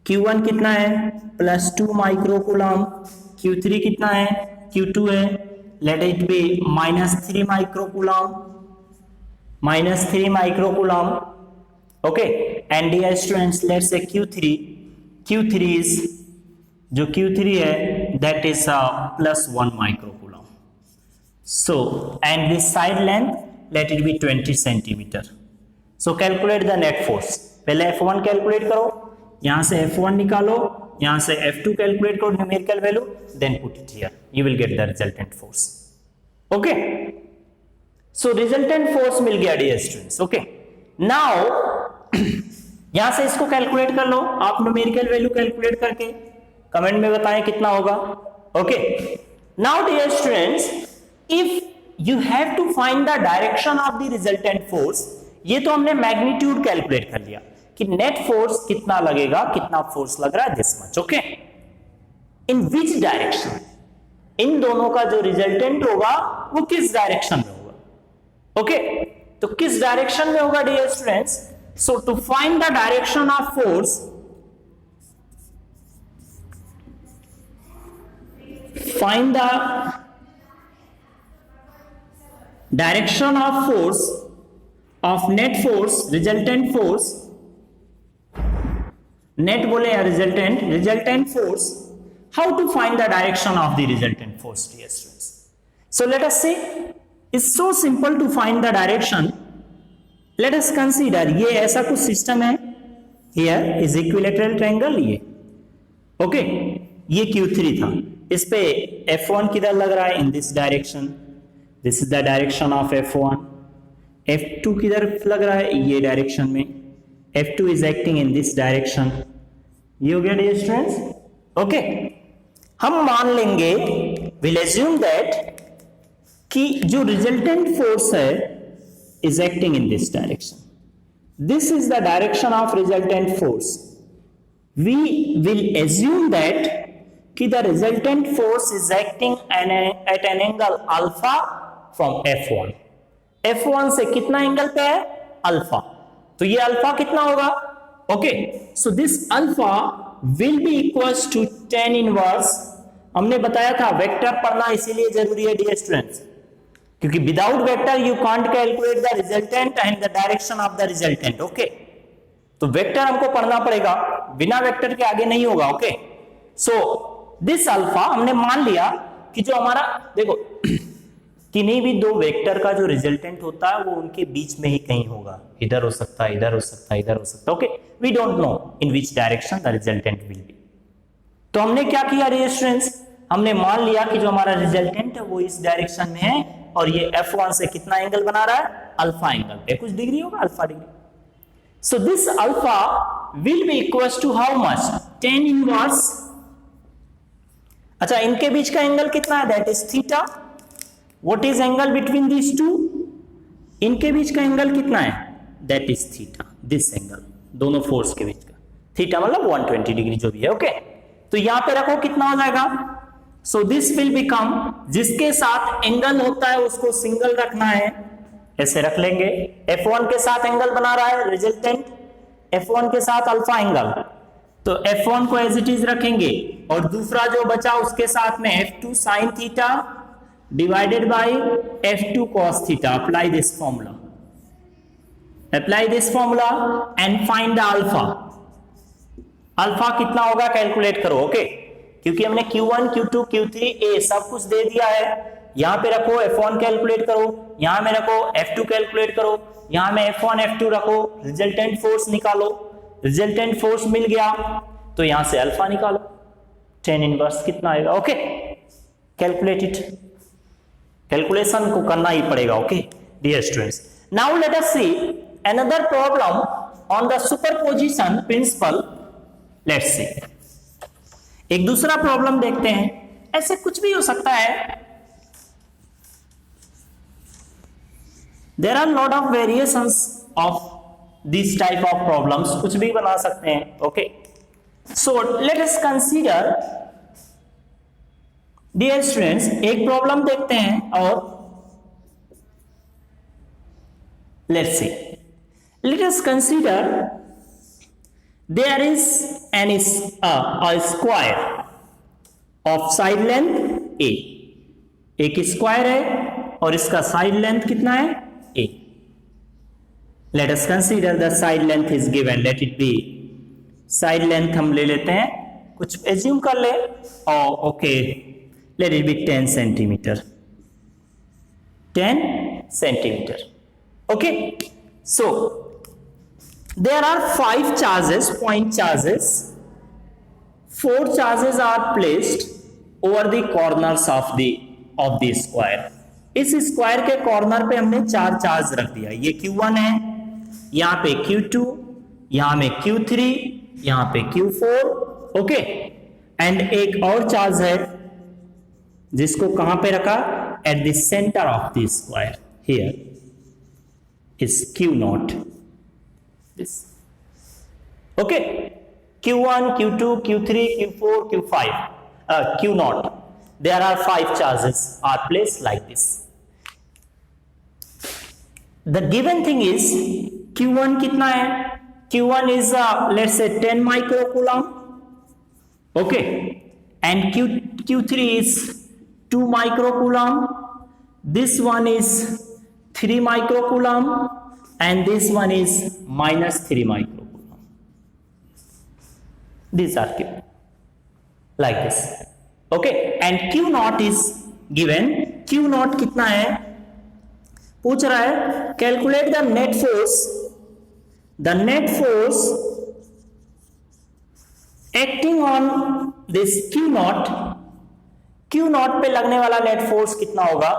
Q1 कितना है, +2 माइक्रोकूलम, Q3 कितना है, Q2 है, let it be -3 microcoulomb, -3 microcoulomb. Okay, and dear students, let's say Q3 is, जो Q3 है that is +1 microcoulomb. So and this side length let it be 20 centimetre. So calculate the net force. पहले F1 कैलकुलेट करो, यहां से F1 निकालो, यहां से F2 कैलकुलेट करो numerical value, then put it here, you will get the resultant force. Okay, so resultant force मिल गया डियर स्टूडेंट्स। ओके, नाउ यहां से इसको कैलकुलेट कर लो आप, न्यूमेरिकल वैल्यू कैलकुलेट करके कमेंट में बताएं कितना होगा। Okay, now dear students, if you have to find the direction of the resultant force, ये तो हमने मैग्नीट्यूड कैलकुलेट कर लिया कि नेट फोर्स कितना लगेगा, कितना फोर्स लग रहा है, this much. Okay, in which direction, इन दोनों का जो रिजल्टेंट होगा वो किस डायरेक्शन में होगा। ओके, तो किस डायरेक्शन में होगा dear students? So to find the direction of force, find the direction of force of net force, resultant force, net बोले या resultant force, how to find the direction of the resultant force, dear students? So let us say it's so simple to find the direction. Let us consider ये ऐसा कुछ सिस्टम है, here is equilateral triangle, ये ओके, ये Q3 था, इस पे F1 किधर लग रहा है, in this direction, this is the direction of F1, F2 किधर लग रहा है, ये डायरेक्शन में, F2 is acting in this direction। ये हो गया डियर स्टूडेंट्स। ओके, हम मान लेंगे, विल एज्यूम दैट कि जो रिजल्टेंट फोर्स है is acting in this direction, this is the direction of resultant force. We will assume that कि the resultant force is acting at an angle alpha from F1। F1 से कितना एंगल पे है, अल्फा, तो ये अल्फा कितना होगा। Okay, so this alpha will be equals to tan inverse. हमने बताया था वेक्टर पढ़ना इसीलिए जरूरी है डियर स्टूडेंट्स, क्योंकि without vector you can't calculate the resultant and the direction of the resultant. Okay, तो वेक्टर हमको पढ़ना पड़ेगा, बिना वेक्टर के आगे नहीं होगा। ओके, सो दिस अल्फा हमने मान लिया कि जो हमारा, देखो किन्हीं भी दो वेक्टर का जो रिजल्टेंट होता है वो उनके बीच में ही कहीं होगा, इधर हो सकता है, इधर हो सकता है, इधर हो सकता है। Okay, we don't know in which direction the resultant will be. तो हमने क्या किया डियर स्टूडेंट्स, हमने मान लिया कि जो हमारा रिजल्टेंट है वो इस डायरेक्शन में है, और ये F1 से कितना एंगल बना रहा है, अल्फा एंगल पे, कुछ डिग्री होगा, alpha degree. So this alpha will be equals to how much, tan inverse. अच्छा, इनके बीच का एंगल कितना है, that is theta. What is angle between these two? इनके बीच का एंगल कितना है, that is theta, this angle, दोनों फोर्स के बीच का, थीटा मतलब 120 डिग्री जो भी है। ओके, तो यहां पे रखो, कितना हो जाएगा? सो दिस विल बिकम, जिसके साथ एंगल होता है उसको सिंगल रखना है, ऐसे रख लेंगे। F1 के साथ एंगल बना रहा है रिजल्टेंट, F1 के साथ अल्फा एंगल, तो F1 को एज इट इज रखेंगे, और दूसरा जो बचा उसके साथ में F2 sin theta divided by F2 cos theta. Apply this formula, apply this formula and find the alpha. Alpha कितना होगा कैलकुलेट करो, ओके क्योंकि हमने Q1 Q2 Q3 A सब कुछ दे दिया है। यहां पे रखो F1 कैलकुलेट करो, यहां में रखो F2 कैलकुलेट करो, यहां में F1 F2 रखो, रिजल्टेंट फोर्स निकालो। रिजल्टेंट फोर्स मिल गया तो यहां से अल्फा निकालो, tan इनवर्स कितना आएगा, ओके कैलकुलेट इट। कैलकुलेशन को करना ही पड़ेगा, okay dear students. Now let us see another problem on the superposition principle. Let's see, एक दूसरा प्रॉब्लम देखते हैं। ऐसे कुछ भी हो सकता है, there are lot of variations of this type of problems, कुछ भी बना सकते हैं, okay. So let us consider dear students, एक प्रॉब्लम देखते हैं और let's see, let us consider there is a square of side length a, एक स्क्वायर है और इसका साइड लेंथ कितना है a। let us consider the side length is given, let it be, side length हम ले लेते हैं, कुछ एज्यूम कर ले, okay let it be 10 centimetre, 10 centimetre, okay. so there are 5 charges, point charges, 4 charges are placed over the corners of the square। इस स्क्वायर के कॉर्नर पे हमने 4 चार्ज रख दिया, ये Q1 है, यहां पे Q2, यहां में Q3, यहां पे Q4, ओके। एंड एक और चार्ज है जिसको कहां पे रखा, at the centre of the square, here is Q0, this, okay, Q1 Q2 Q3 Q4 Q5 Q0, there are 5 charges are placed like this। the given thing is Q1 कितना है, Q1 is let's say 10 microcoulomb, okay, and Q3 is 2 microcoulomb, this one is 3 microcoulomb, and this one is minus 3 microcoulomb। These are given like this, okay, and Q0 is given। Q0 कितना है पूछ रहा है, calculate the net force, the net force acting on this Q0, Q0 पे लगने वाला नेट फोर्स कितना होगा,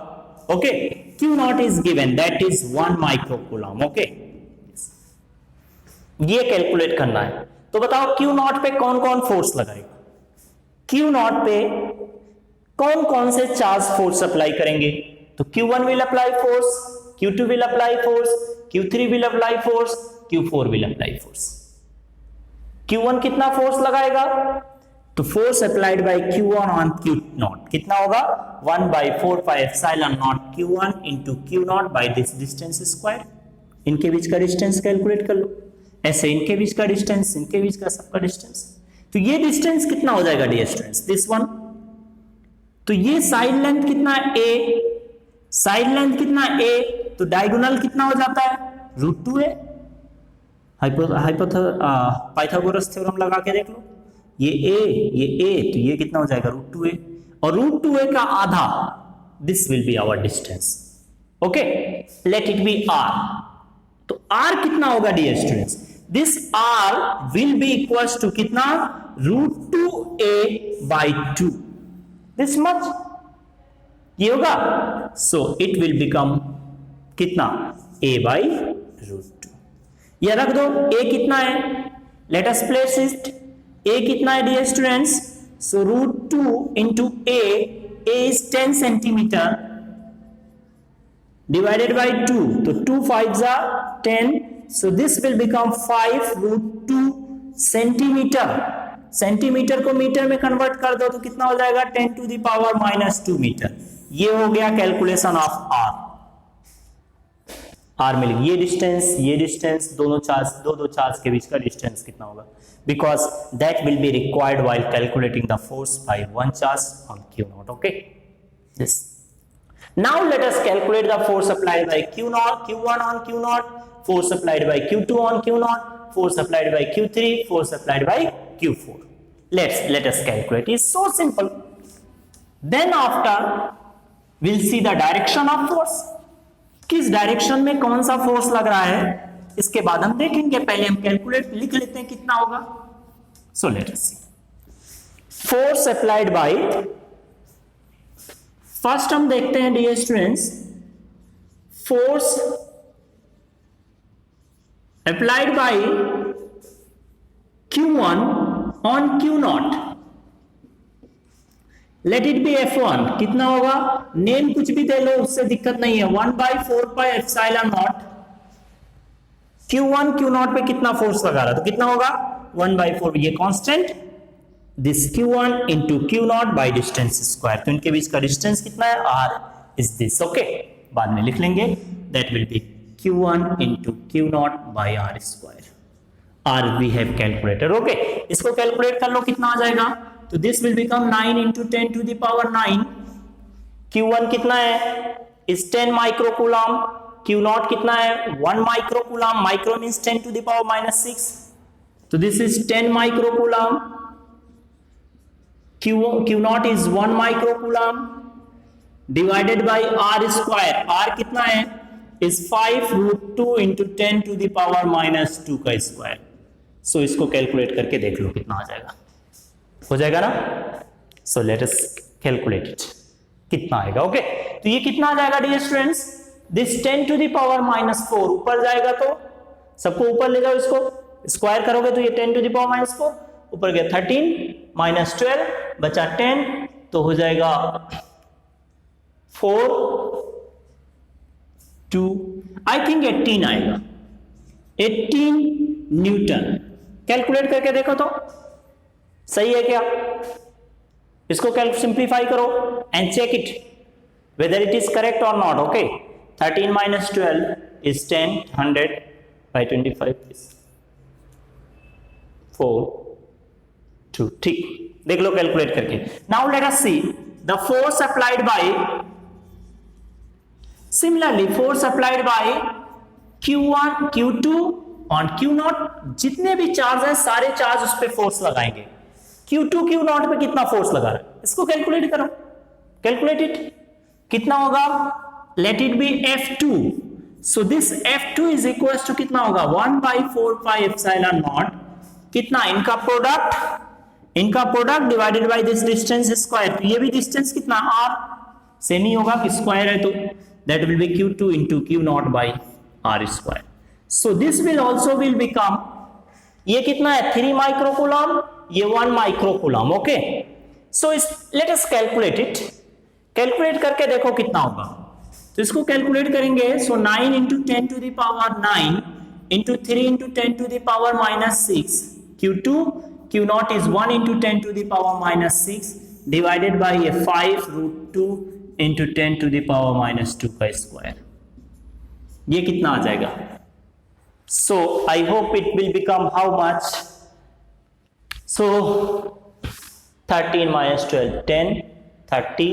okay. Q0 is given, that is 1 microcoulomb, okay। ये कैलकुलेट करना है, तो बताओ Q0 पे कौन कौन फोर्स लगाएगा, Q0 पे कौन कौन से चार्ज फोर्स अप्लाई करेंगे, तो Q1 will apply force, Q2 will apply force, Q3 will apply force, Q4 will apply force। Q1 कितना फोर्स लगाएगा, तो force applied by Q1 on Q0 कितना होगा, 1/4 pi epsilon naught Q1 into Q0 by this distance square. इनके बीच का डिस्टेंस कैलकुलेट कर लो, ऐसे इनके बीच का डिस्टेंस, इनके बीच का सबका डिस्टेंस, तो ये डिस्टेंस कितना हो जाएगा डियर स्टूडेंट्स, दिस वन। तो ये साइड लेंथ कितना है a, साइड लेंथ कितना a, तो डायगोनल कितना हो जाता है √2a। पाइथागोरस थ्योरम लगा के देख लो, ये a, तो ये कितना हो जाएगा √2a, और √2a का आधा, this will be our distance, okay. Let it be r, तो r कितना होगा dear students, this r will be equals to कितना, √2a/2, दिस मच ये होगा। सो इट विल बिकम कितना, a/√2। यह रख दो, a कितना है, let us place it, a कितना है dear students, so √2 into a is 10 centimetre divided by 2, तो 2 5s are 10, so this will become 5 √2 centimetre. Centimetre को मीटर में कन्वर्ट कर दो तो कितना हो जाएगा 10⁻⁻² मीटर। ये हो गया कैलकुलेशन ऑफ आर मिल गई। ये डिस्टेंस दोनों चार्ज दो चार्ज के बीच का डिस्टेंस कितना होगा, because that will be required while calculating the force by one charge on Q0। Okay, this now let us calculate the force applied by Q1 on Q0, force applied by Q2 on Q0, force applied by Q3, force applied by Q4. Let us calculate. It's so simple. Then after we'll see the direction of force. किस डायरेक्शन में कौन सा फोर्स लग रहा है इसके बाद हम देखेंगे। पहले हम कैलकुलेट लिख लेते हैं कितना होगा। So let us see. Force applied by, first हम देखते हैं dear students, force applied by Q1 on Q0, let it be F1। कितना होगा, नेम कुछ भी दे लो उससे दिक्कत नहीं है, 1/4πε0। Q1 Q0 पे कितना फोर्स लगा रहा, तो कितना होगा 1/4, ये constant, this Q1 into Q0 by distance square. तो इनके बीच का डिस्टेंस कितना है, R इज दिस। ओके, बाद में लिख लेंगे, that will be Q1 into Q0 by R square. R we have calculated. Okay, इसको कैलकुलेट कर लो कितना आ जाएगा, तो this will become 9 into 10⁻9। Q1 कितना है, इज 10 माइक्रोकूलम, Q0 कितना है 1 माइक्रोकूलम, माइक्रो मींस 10⁻⁻6, तो this is 10 microcoulomb. Q0 is 1 microcoulomb divided by R square। R कितना है, is 5√2 into 10⁻⁻2 का स्क्वायर। सो इसको कैलकुलेट करके देख लो कितना आ जाएगा, हो जाएगा ना। सो लेट अस कैलकुलेट इट, कितना आएगा। ओके, तो ये कितना आ जाएगा डियर स्टूडेंट्स, दिस 10⁻⁻4 ऊपर जाएगा तो सबको ऊपर ले जाओ, इसको स्क्वायर करोगे तो ये 10⁻⁻4 ऊपर गया 13 माइनस 12 बचा 10, तो हो जाएगा 4 2 आई थिंक 18 आएगा, 18 न्यूटन। कैलकुलेट करके देखो तो सही है क्या, इसको सिंप्लीफाई करो and check it whether it is correct और not. Okay, 13 minus 12 is 10, 100 by 25 is 4 2। ठीक, देख लो कैलकुलेट करके। Now let us see the force applied by, similarly force applied by Q1 Q2 on Q0। जितने भी चार्ज है सारे चार्ज उस पे फोर्स लगाएंगे। Q2 Q0 पे कितना फोर्स लगा रहा है, इसको कैलकुलेट करो, कैलकुलेट इट, कितना होगा, let it be F2। So this F2 is equal to कितना होगा 1/4πε0, कितना इनका product divided by this distance square. तो ये भी डिस्टेंस कितना R सेम ही होगा, स्क्वायर है तो that will B Q2 into Q0 by R square. So this will also will become, ये कितना है 3 माइक्रोकूलम, ये 1 microcoulomb. Okay, so let us calculate it, calculate करके देखो कितना होगा। तो इसको कैलकुलेट करेंगे, सो 9 into 10⁹ into 3 into 10⁻⁻6, Q2 Q0 is 1 into 10⁻⁻6 divided by a 5√2 into 10⁻⁻2 का स्क्वायर। ये कितना आ जाएगा, so I hope it will become how much, so 13 minus 12 10 30,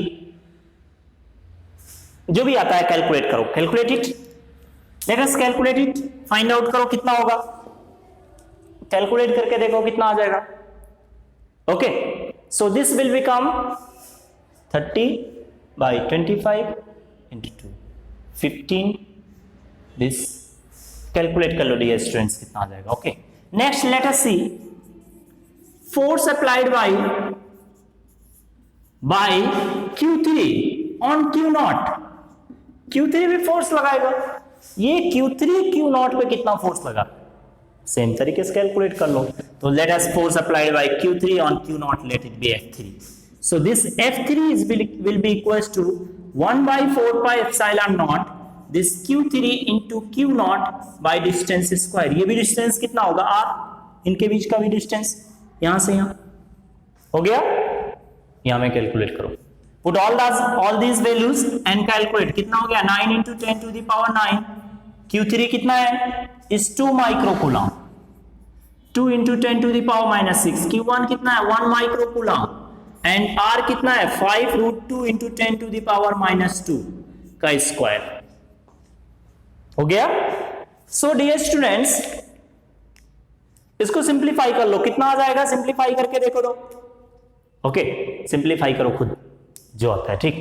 जो भी आता है कैलकुलेट करो, calculate it, let us calculate it, find out करो कितना होगा, कैलकुलेट करके देखो कितना आ जाएगा। Okay, so this will become 30 by 25 into 2 15, this calculate कर लो डियर स्टूडेंट्स कितना आ जाएगा। Okay, next let us see force applied by Q3 on Q0। Q3 भी फोर्स लगाएगा, ये Q3 Q0 पे कितना फोर्स लगा, सेम तरीके से कैलकुलेट कर लो। तो let us force applied by Q3 on Q0, let it be F3। So this F3 will be equals to 1/4πε0 this Q3 into Q0 by distance square. ये भी डिस्टेंस कितना होगा R, इनके बीच का भी डिस्टेंस यहां से यहां हो गया, यहां में कैलकुलेट करो, put all these values and calculate, कितना हो गया 9 into 10 to the power 9, Q3 कितना है is 2 microcoulomb, 2 into 10 to the power minus 6, Q1 कितना है 1 माइक्रोकूलम एंड R कितना है 5 root 2 into 10 to the power minus 2 का स्क्वायर। हो गया। सो डियर स्टूडेंट्स, इसको सिंप्लीफाई कर लो, कितना आ जाएगा, सिंप्लीफाई करके देखो तो, ओके सिंप्लीफाई करो खुद जो आता है, ठीक,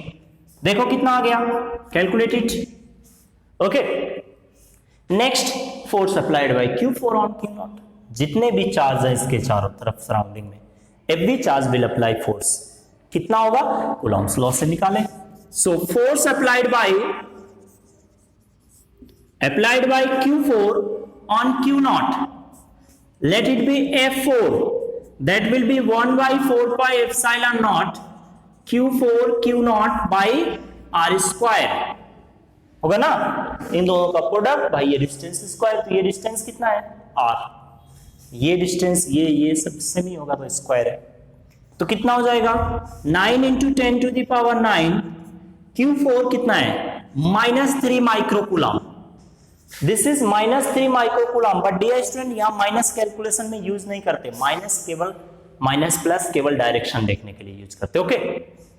देखो कितना आ गया, calculate it, okay. Next, force applied bye Q4 on Q0, जितने भी चार्ज है इसके चारों तरफ सराउंडिंग में, every charge will apply force, कितना होगा, कूलॉम्स लॉ से निकालें। सो force applied bye Q4 on Q0, let it be F4, that will be 1 by 4 pi epsilon naught Q4 Q0 by R square, होगा ना, इन दोनों का प्रोडक्ट भाई ये डिस्टेंस स्क्वायर, तो ये डिस्टेंस कितना है R, ये डिस्टेंस ये सब सेम ही होगा तो स्क्वायर है, तो कितना हो जाएगा 9 into 10 to the power 9, Q4 कितना है -3 microcoulomb, this is -3 microcoulomb, but dear student यहां माइनस कैलकुलेशन में यूज नहीं करते, माइनस प्लस केवल डायरेक्शन देखने के लिए यूज करते, ओके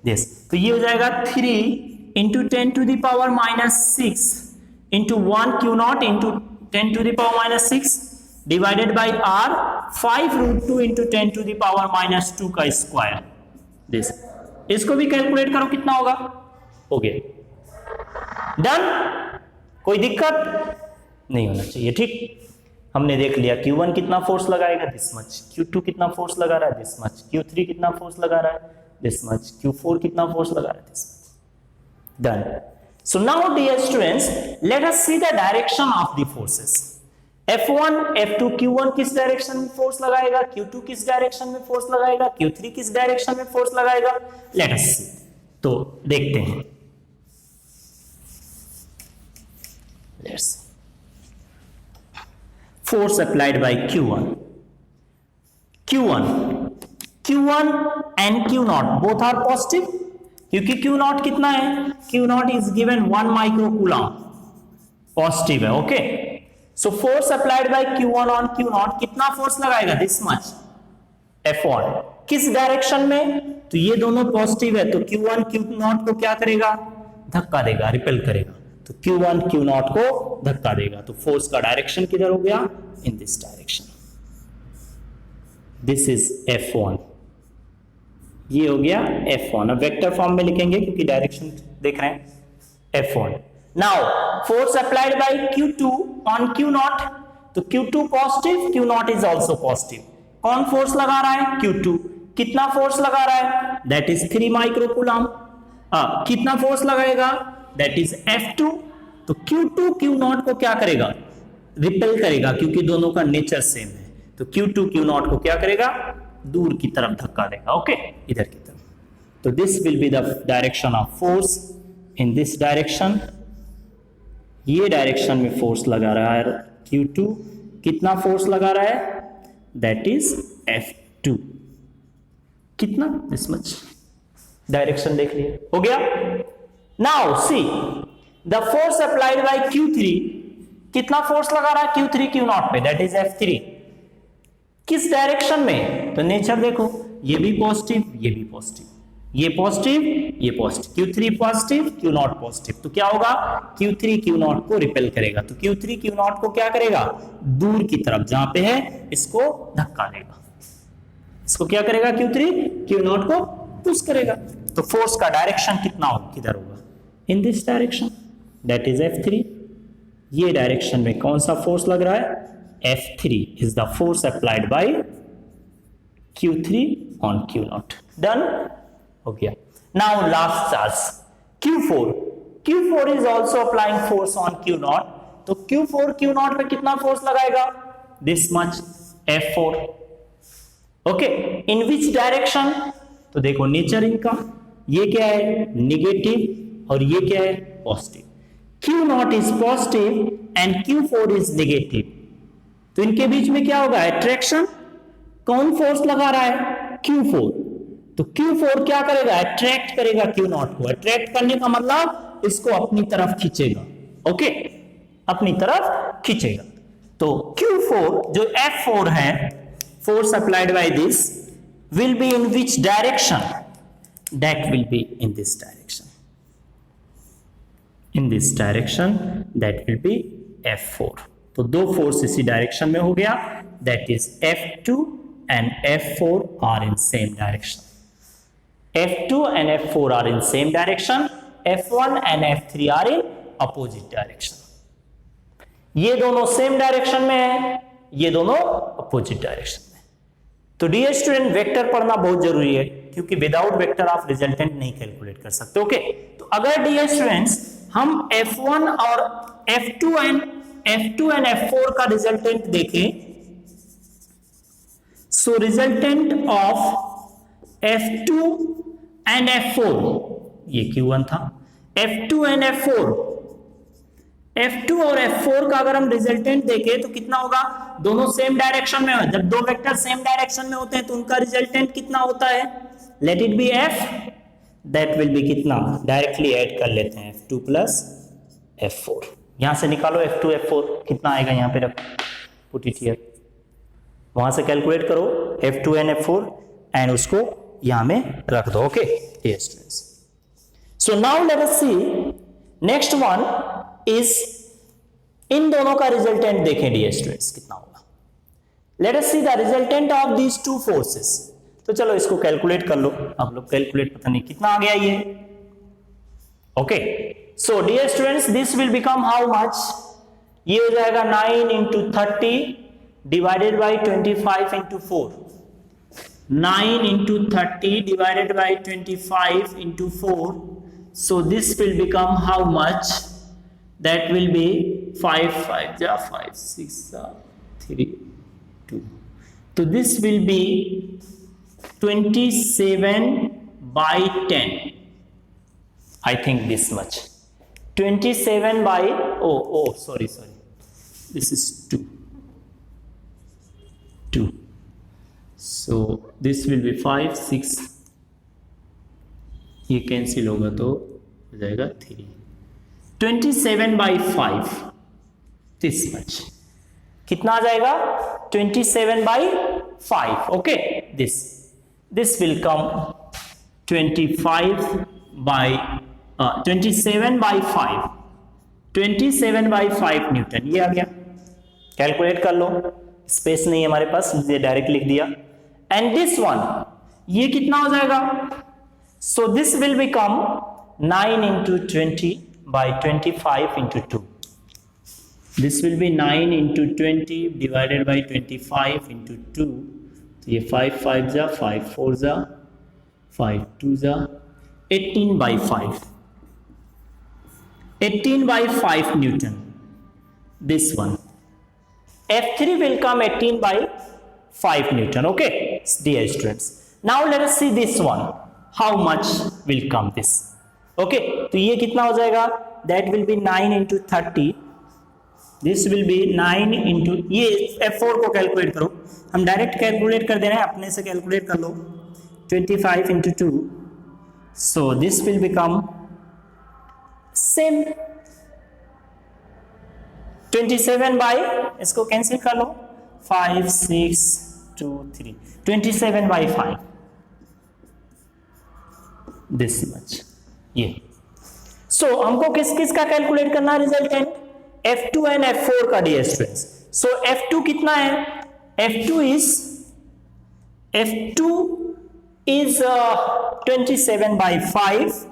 दिस, तो ये हो जाएगा 3 into 10 to the power -6 into 1 Q0 into 10 to the power -6 divided by R 5 root 2 into 10 to the power -2 का स्क्वायर, दिस, इसको भी कैलकुलेट करो कितना होगा, हो गया, डन, कोई दिक्कत नहीं होना चाहिए, ठीक, हमने देख लिया Q1 कितना फोर्स लगाएगा दिस मच, Q2 कितना फोर्स लगा रहा है दिस मच, Q3 कितना फोर्स लगा रहा है दिस मच, Q4 कितना फोर्स लगा रहा है this much, done. So now dear students, let us see the direction of the forces, F1 F2 Q1 किस डायरेक्शन में फोर्स लगाएगा, Q2 किस डायरेक्शन में फोर्स लगाएगा, Q3 किस डायरेक्शन में फोर्स लगाएगा, लेट अस सी, तो देखते हैं, let's force applied by Q1 and Q0 both are positive, क्योंकि Q0 कितना है, Q0 is given 1 microcoulomb, positive है, okay. So force applied by Q1 on Q0, कितना फोर्स लगाएगा दिस मच, F1, किस डायरेक्शन में, तो ये दोनों पॉजिटिव है, तो Q1 Q0 को क्या करेगा, धक्का देगा, रिपेल करेगा, तो Q1 Q0 को धक्का देगा, तो फोर्स का डायरेक्शन किधर हो गया, इन this direction, this is F1, ये हो गया F1, अब वेक्टर फॉर्म में लिखेंगे क्योंकि डायरेक्शन देख रहे हैं, F1। Now force applied bye Q2 on Q0, तो Q2 positive, Q0 is also positive, कौन फोर्स लगा रहा है, Q2, कितना फोर्स लगा रहा है, दैट इज 3 माइक्रोकूलम, कितना फोर्स लगाएगा, दैट इज F2, तो Q2 Q0 को क्या करेगा, रिपेल करेगा, क्योंकि दोनों का नेचर सेम है, तो Q2 Q0 को क्या करेगा, दूर की तरफ धक्का देगा, ओके इधर की तरफ, तो this will be the direction of force in this direction, ये डायरेक्शन में फोर्स लगा रहा है Q2, कितना फोर्स लगा रहा है, दैट इज F2, कितना, दिस मच, डायरेक्शन देख लिए, हो गया। Now see the force applied by Q3, कितना फोर्स लगा रहा है Q3 Q0 पे, दैट इज F3, किस डायरेक्शन में, तो नेचर देखो, ये भी पॉजिटिव, ये भी पॉजिटिव, ये पॉजिटिव, ये positive, Q3 positive, Q0 positive, तो क्या होगा, Q3 Q0 को रिपेल करेगा, तो Q3 Q0 को क्या करेगा, दूर की तरफ जहां पे है इसको धक्का देगा, इसको क्या करेगा, Q3 Q0 को पुश करेगा, तो फोर्स का डायरेक्शन कितना होगा, किधर होगा, इन this direction, that is F3, ये डायरेक्शन में कौन सा फोर्स लग रहा है, F3 is the force applied by Q3 on Q0, done, हो गया। Now last charge Q4 is also applying force on Q0, तो Q4 Q0 पे कितना फोर्स लगाएगा, this much, F4, okay, in which direction, तो देखो नेचर इनका, ये क्या है, निगेटिव और ये क्या है, positive, Q0 is positive and Q4 is negative, तो इनके बीच में क्या होगा, अट्रैक्शन, कौन फोर्स लगा रहा है, Q4, तो Q4 क्या करेगा, अट्रैक्ट करेगा Q0 को। अट्रैक्ट करने का मतलब इसको अपनी तरफ खींचेगा, ओके, अपनी तरफ खींचेगा। तो Q4 जो F4 है, force applied by this will be in which direction, that will be in this direction, in this direction, that will B F4। तो दो फोर्स इसी डायरेक्शन में हो गया, that is F2 and F4 are in same direction. F2 and F4 are in same direction. F1 and F3 are in opposite direction. ये दोनों सेम डायरेक्शन में है, ये दोनों अपोजिट डायरेक्शन में। तो डियर स्टूडेंट, वेक्टर पढ़ना बहुत जरूरी है, क्योंकि विदाउट वेक्टर आप रिजल्टेंट नहीं कैलकुलेट कर सकते, ओके। तो अगर डियर स्टूडेंट्स हम F1 और F2 एंड F4 का रिजल्टेंट देखें, so resultant of F2 and F4, ये Q1 था, F2 and F4, F2 और F4 का अगर हम रिजल्टेंट देखें तो कितना होगा, दोनों सेम डायरेक्शन में है। जब दो वेक्टर सेम डायरेक्शन में होते हैं तो उनका रिजल्टेंट कितना होता है, let it B F, that will B कितना, डायरेक्टली ऐड कर लेते हैं F2 प्लस F4। यहां से निकालो F2 F4 कितना आएगा, यहां पे रखो, पुट इट हियर, वहां से कैलकुलेट करो F2 and F4 एंड उसको यहां में रख दो, okay dear students. So now let us see next one is, इन दोनों का रिजल्टेंट देखें डियर स्टूडेंट्स कितना होगा। Let us see the resultant of these two forces. तो चलो इसको कैलकुलेट कर लो, आप लोग कैलकुलेट, पता नहीं कितना आ गया ये, okay. So dear students, this will become how much, ये हो जाएगा 9 into 30 divided by 25 into 4, 9 into 30 divided by 25 into 4, so this will become how much, that will be 5 5 ja 5 6 3 2, so this will be 27 by 10, I think this much, 27 by, oh sorry, this is 2, so this will be 5 6, ये कैंसिल होगा तो हो जाएगा 3, 27 by 5, this much, कितना आ जाएगा, 27 by 5, okay, this will come 27 by 5, 27 by 5 Newton, ये आ गया। कैलकुलेट कर लो, स्पेस नहीं है हमारे पास, ये डायरेक्ट लिख दिया। एंड दिस वन, ये कितना हो जाएगा, सो this will become 9 into 20 by 25 into 2, this will B 9 into 20 divided by 25 into 2, तो ये 5 5 जा 5 4 जा 5 2 जा 18 by 5, 18 by 5 Newton, this one F3 will come 18 by 5 Newton, okay dear students। now let us see this one, how much will come this, okay। तो ये कितना हो जाएगा, that will be 9 into 30, this will be 9 into, ये F4 को कैलकुलेट करो, हम डायरेक्ट कैलकुलेट कर दे रहे हैं, अपने से कैलकुलेट कर लो, 25 into 2, so this will become same 27 by, इसको कैंसिल कर लो, 5 6 2 3, 27 by 5, दिस मच, ये। सो हमको किस किस का कैलकुलेट करना है रिजल्टेंट, F2 एंड F4 का डियर स्टूडेंट्स। सो F2 कितना है, F2 is 27 by 5,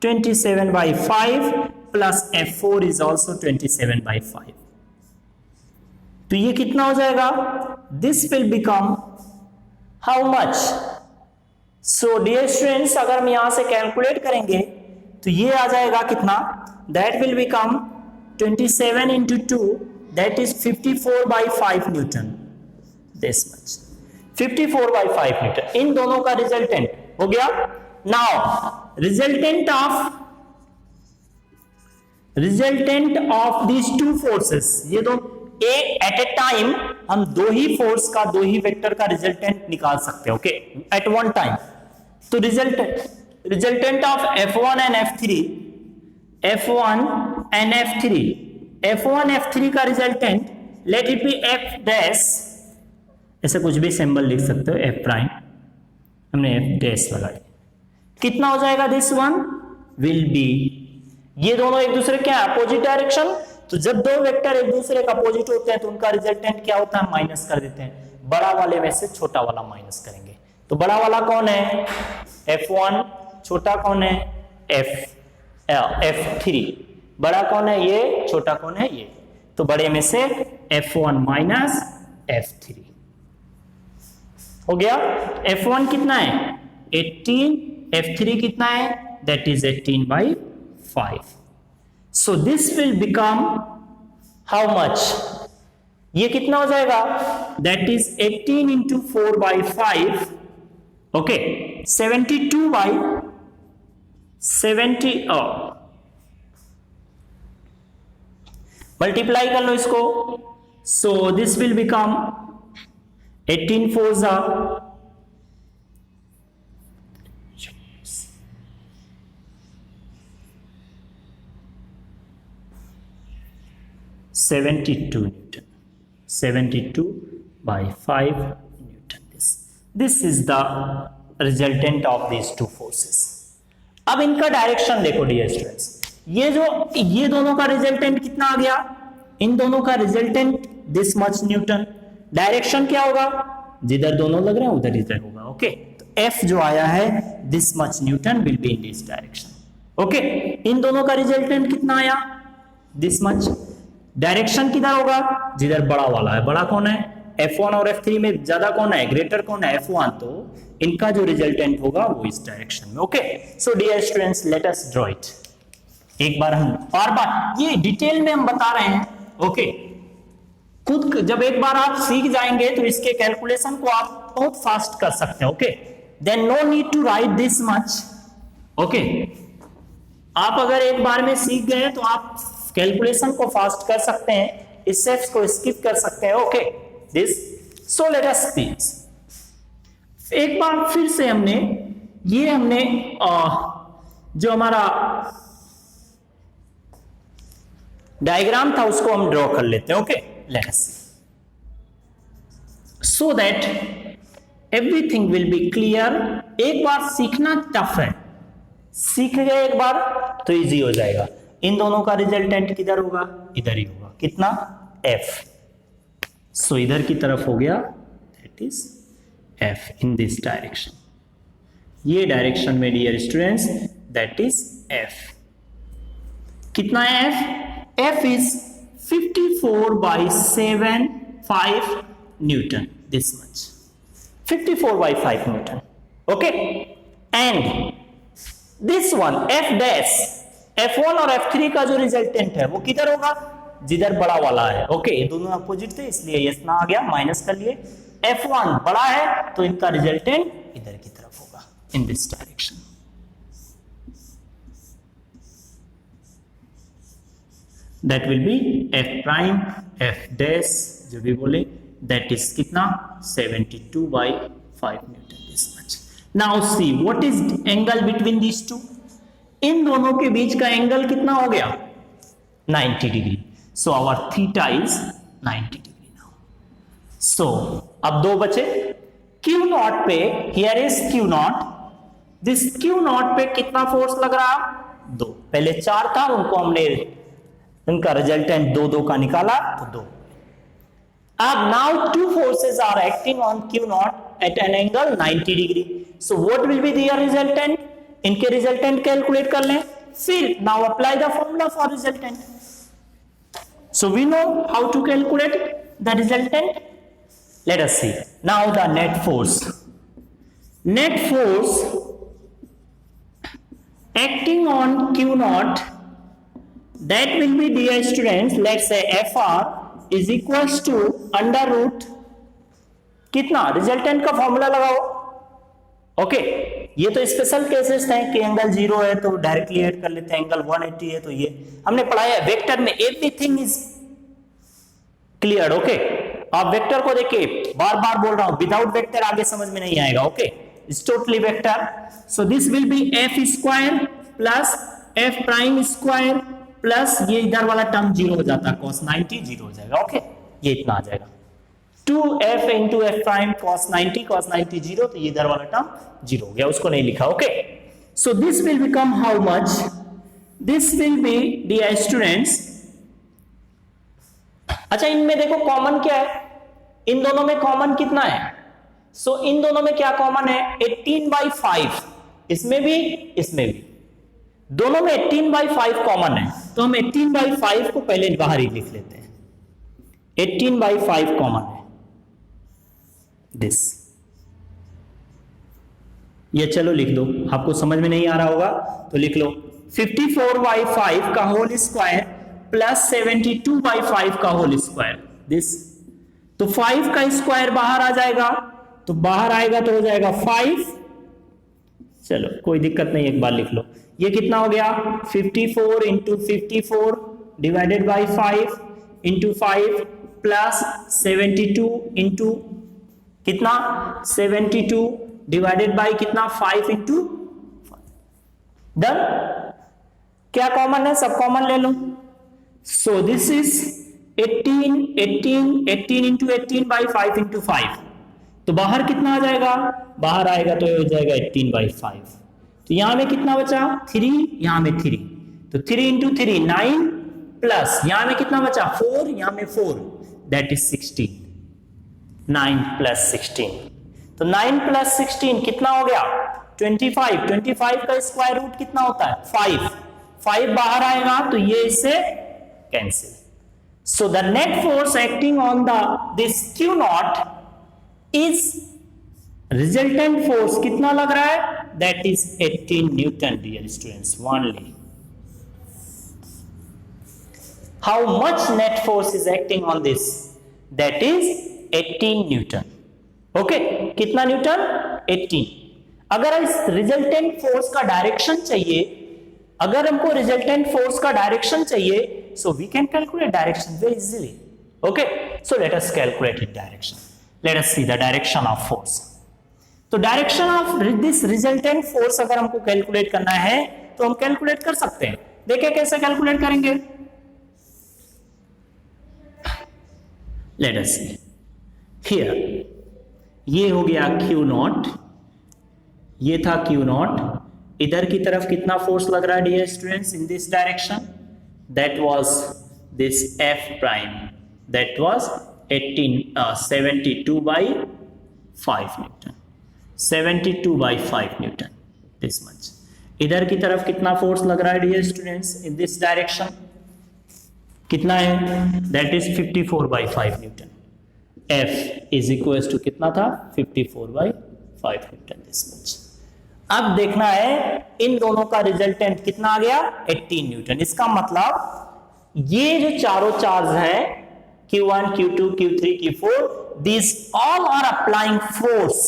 27 by 5 plus F4 is also 27 by 5, तो ये कितना हो जाएगा, this will become how much, so dear students अगर हम यहां से कैलकुलेट करेंगे तो ये आ जाएगा कितना, that will become 27 into 2, that is 54 by 5 Newton, this much, 54 by 5 Newton। इन दोनों का रिजल्टेंट हो गया। Now resultant of these two forces, ये दो एट ए टाइम हम दो ही फोर्स का, दो ही वेक्टर का रिजल्टेंट निकाल सकते हैं, ओके, एट वन टाइम तो resultant of F1 and F3 का resultant late it B F dash, ऐसे कुछ भी सिंबल लिख सकते हो, F प्राइम, हमने F डैश लगाया, कितना हो जाएगा, दिस वन विल बी, ये दोनों एक दूसरे के अपोजिट डायरेक्शन, तो जब दो वेक्टर एक दूसरे के अपोजिट होते हैं तो उनका रिजल्टेंट क्या होता है, माइनस कर देते हैं, बड़ा वाले में से छोटा वाला माइनस करेंगे, तो बड़ा वाला कौन है, F1, छोटा कौन है, F3, बड़ा कौन है ये, छोटा कौन है ये, तो बड़े में से F1 माइनस F3 हो गया। F1 कितना है 18, F3 कितना है, that is 18/5, so this will become how much, ये कितना हो जाएगा, that is 18 into 4/5, okay, 72/70, multiply कर लो इसको, so this will become 18 4s are 72 Newton, 72/5 Newton. This is the resultant of these two forces. अब इनका डायरेक्शन देखो डियर स्टूडेंट्स, ये दोनों का रिजल्टेंट कितना आ गया, इन दोनों का resultant this much Newton, direction क्या होगा, जिधर दोनों लग रहे हैं उधर इधर होगा, ओके, तो F जो आया है this much newton will be in this direction, okay, इन दोनों का रिजल्टेंट कितना आया, दिस मच, डायरेक्शन किधर होगा, जिधर बड़ा वाला है, बड़ा कौन है, F1 और F3 में ज्यादा कौन है, ग्रेटर कौन है, F1, तो इनका जो रिजल्टेंट होगा वो इस डायरेक्शन में, okay. So dear students let us draw it, एक बार हम और बार ये डिटेल में हम बता रहे हैं, ओके, खुद जब एक बार आप सीख जाएंगे तो इसके कैलकुलेशन को आप बहुत फास्ट कर सकते हैं, okay, then no need to write this much, okay, आप अगर एक बार में सीख गए तो आप कैलकुलेशन को फास्ट कर सकते हैं, इस स्टेप्स को स्किप कर सकते हैं, okay, this, so let us please, एक बार फिर से हमने जो हमारा डायग्राम था उसको हम ड्रॉ कर लेते हैं, okay, let us see, so that everything will be clear. एक बार सीखना टफ है, सीख गए एक बार तो इजी हो जाएगा। इन दोनों का रिजल्टेंट किधर होगा, इधर ही होगा, कितना, F, सो इधर की तरफ हो गया, that is F in this direction, ये डायरेक्शन में dear students that is F, कितना है F, F is 54/7/5 Newton, this much, 54/5 Newton, okay, and this one F dash, F1 और F3 का जो रिजल्टेंट है वो किधर होगा, जिधर बड़ा वाला है, ओके, ये दोनों अपोजिट थे इसलिए ये इतना आ गया, माइनस कर लिए, F1 बड़ा है तो इनका रिजल्टेंट इधर की तरफ होगा, इन this direction, that will be F prime, F dash जो भी बोले, that is कितना 72/5 Newton, this much. Now see what is angle between these two, इन दोनों के बीच का एंगल कितना हो गया 90 degree, so our theta is 90 degree now. So अब दो बचे, Q0 पे, here is Q0, this Q0 पे कितना फोर्स लग रहा, 2, पहले 4 था उनको हमने उनका रिजल्टेंट 2 का निकाला तो 2, अब now two forces are acting on Q0 at an angle 90 degree, so what will be their resultant, इनके रिजल्टेंट कैलकुलेट कर लें, फिर now apply the formula for resultant, so we know how to calculate the resultant, let us see now the net force acting on Q0, that will be dear students, let's say Fr is equals to under root कितना, रिजल्टेंट का फॉर्मूला लगाओ, ओके, ये तो स्पेशल केसेस हैं कि एंगल 0 है तो डायरेक्टली ऐड कर लेते हैं, एंगल 180 है तो ये हमने पढ़ाया है, वेक्टर में एवरीथिंग इज क्लियर, ओके, आप वेक्टर को देखिए, बार बार बोल रहा हूं, विदाउट वेक्टर आगे समझ में नहीं आएगा, okay, is totally vector, so this will B F square plus F prime square plus ये इधर वाला टर्म जीरो हो जाता है, cos 90 जीरो हो जाएगा। ओके, ये इतना आ जाएगा 2f into F prime cos 90 zero, तो ये इधर वाला टर्म जीरो हो गया, उसको नहीं लिखा। Okay, so this will become how much, this will be dear students, अच्छा इनमें देखो कॉमन क्या है, इन दोनों में कॉमन कितना है, सो इन दोनों में क्या कॉमन है, 18/5, इसमें भी इसमें भी, दोनों में 18/5 कॉमन है, तो हम 18/5 को पहले बाहर ही लिख लेते हैं, 18/5 कॉमन है दिस, ये चलो लिख दो, आपको समझ में नहीं आ रहा होगा तो लिख लो 54/5 का होल स्क्वायर प्लस 72/5 का होल स्क्वायर दिस, तो 5 का स्क्वायर बाहर आ जाएगा, तो बाहर आएगा तो हो जाएगा 5, चलो कोई दिक्कत नहीं, एक बार लिख लो, ये कितना हो गया 54 into 54 divided by 5 into 5 plus 72 into कितना 72 डिवाइडेड बाई कितना 5 इंटू 5, डन। क्या कॉमन है, सब कॉमन ले लो, so this is 18 into 18/5 into 5, तो बाहर कितना आ जाएगा, बाहर आएगा तो हो जाएगा 18/5, तो यहां में कितना बचा 3, यहां में 3, तो 3 इंटू 3 9 प्लस यहां में कितना बचा 4, यहां में 4, दैट इज 16, 9 प्लस 16, तो 9 प्लस 16 कितना हो गया 25, 25 का स्क्वायर रूट कितना होता है 5, 5 बाहर आएगा तो ये इससे cancel, so the net force acting on the this Q not is resultant force कितना लग रहा है, that is 18 Newton, dear students, only. How much net force is acting on this, that is 18 Newton. Okay, कितना न्यूटन 18। अगर इस रिजल्टेंट फोर्स का डायरेक्शन चाहिए, अगर हमको रिजल्टेंट फोर्स का डायरेक्शन चाहिए, so we can calculate direction very easily. Okay, so let us calculate its direction. Let us see the direction of force. तो direction of this resultant force अगर हमको कैलकुलेट करना है तो हम कैलकुलेट कर सकते हैं, देखिए कैसे कैलकुलेट करेंगे, लेट अस सी हियर, ये हो गया Q नॉट, ये था Q नॉट, इधर की तरफ कितना फोर्स लग रहा है dear students in this direction, that was this F prime, that was 72/5 newton, 72/5 newton, this much. इधर की तरफ कितना फोर्स लग रहा है dear students in this direction, कितना है, that is 54/5 newton, F is equal to कितना था 54/5 न्यूटन, दिस मच। अब देखना है इन दोनों का रिजल्टेंट कितना आ गया 18 न्यूटन, इसका मतलब ये जो चारों चार्ज है Q1, Q2, Q3, Q4, these all are applying force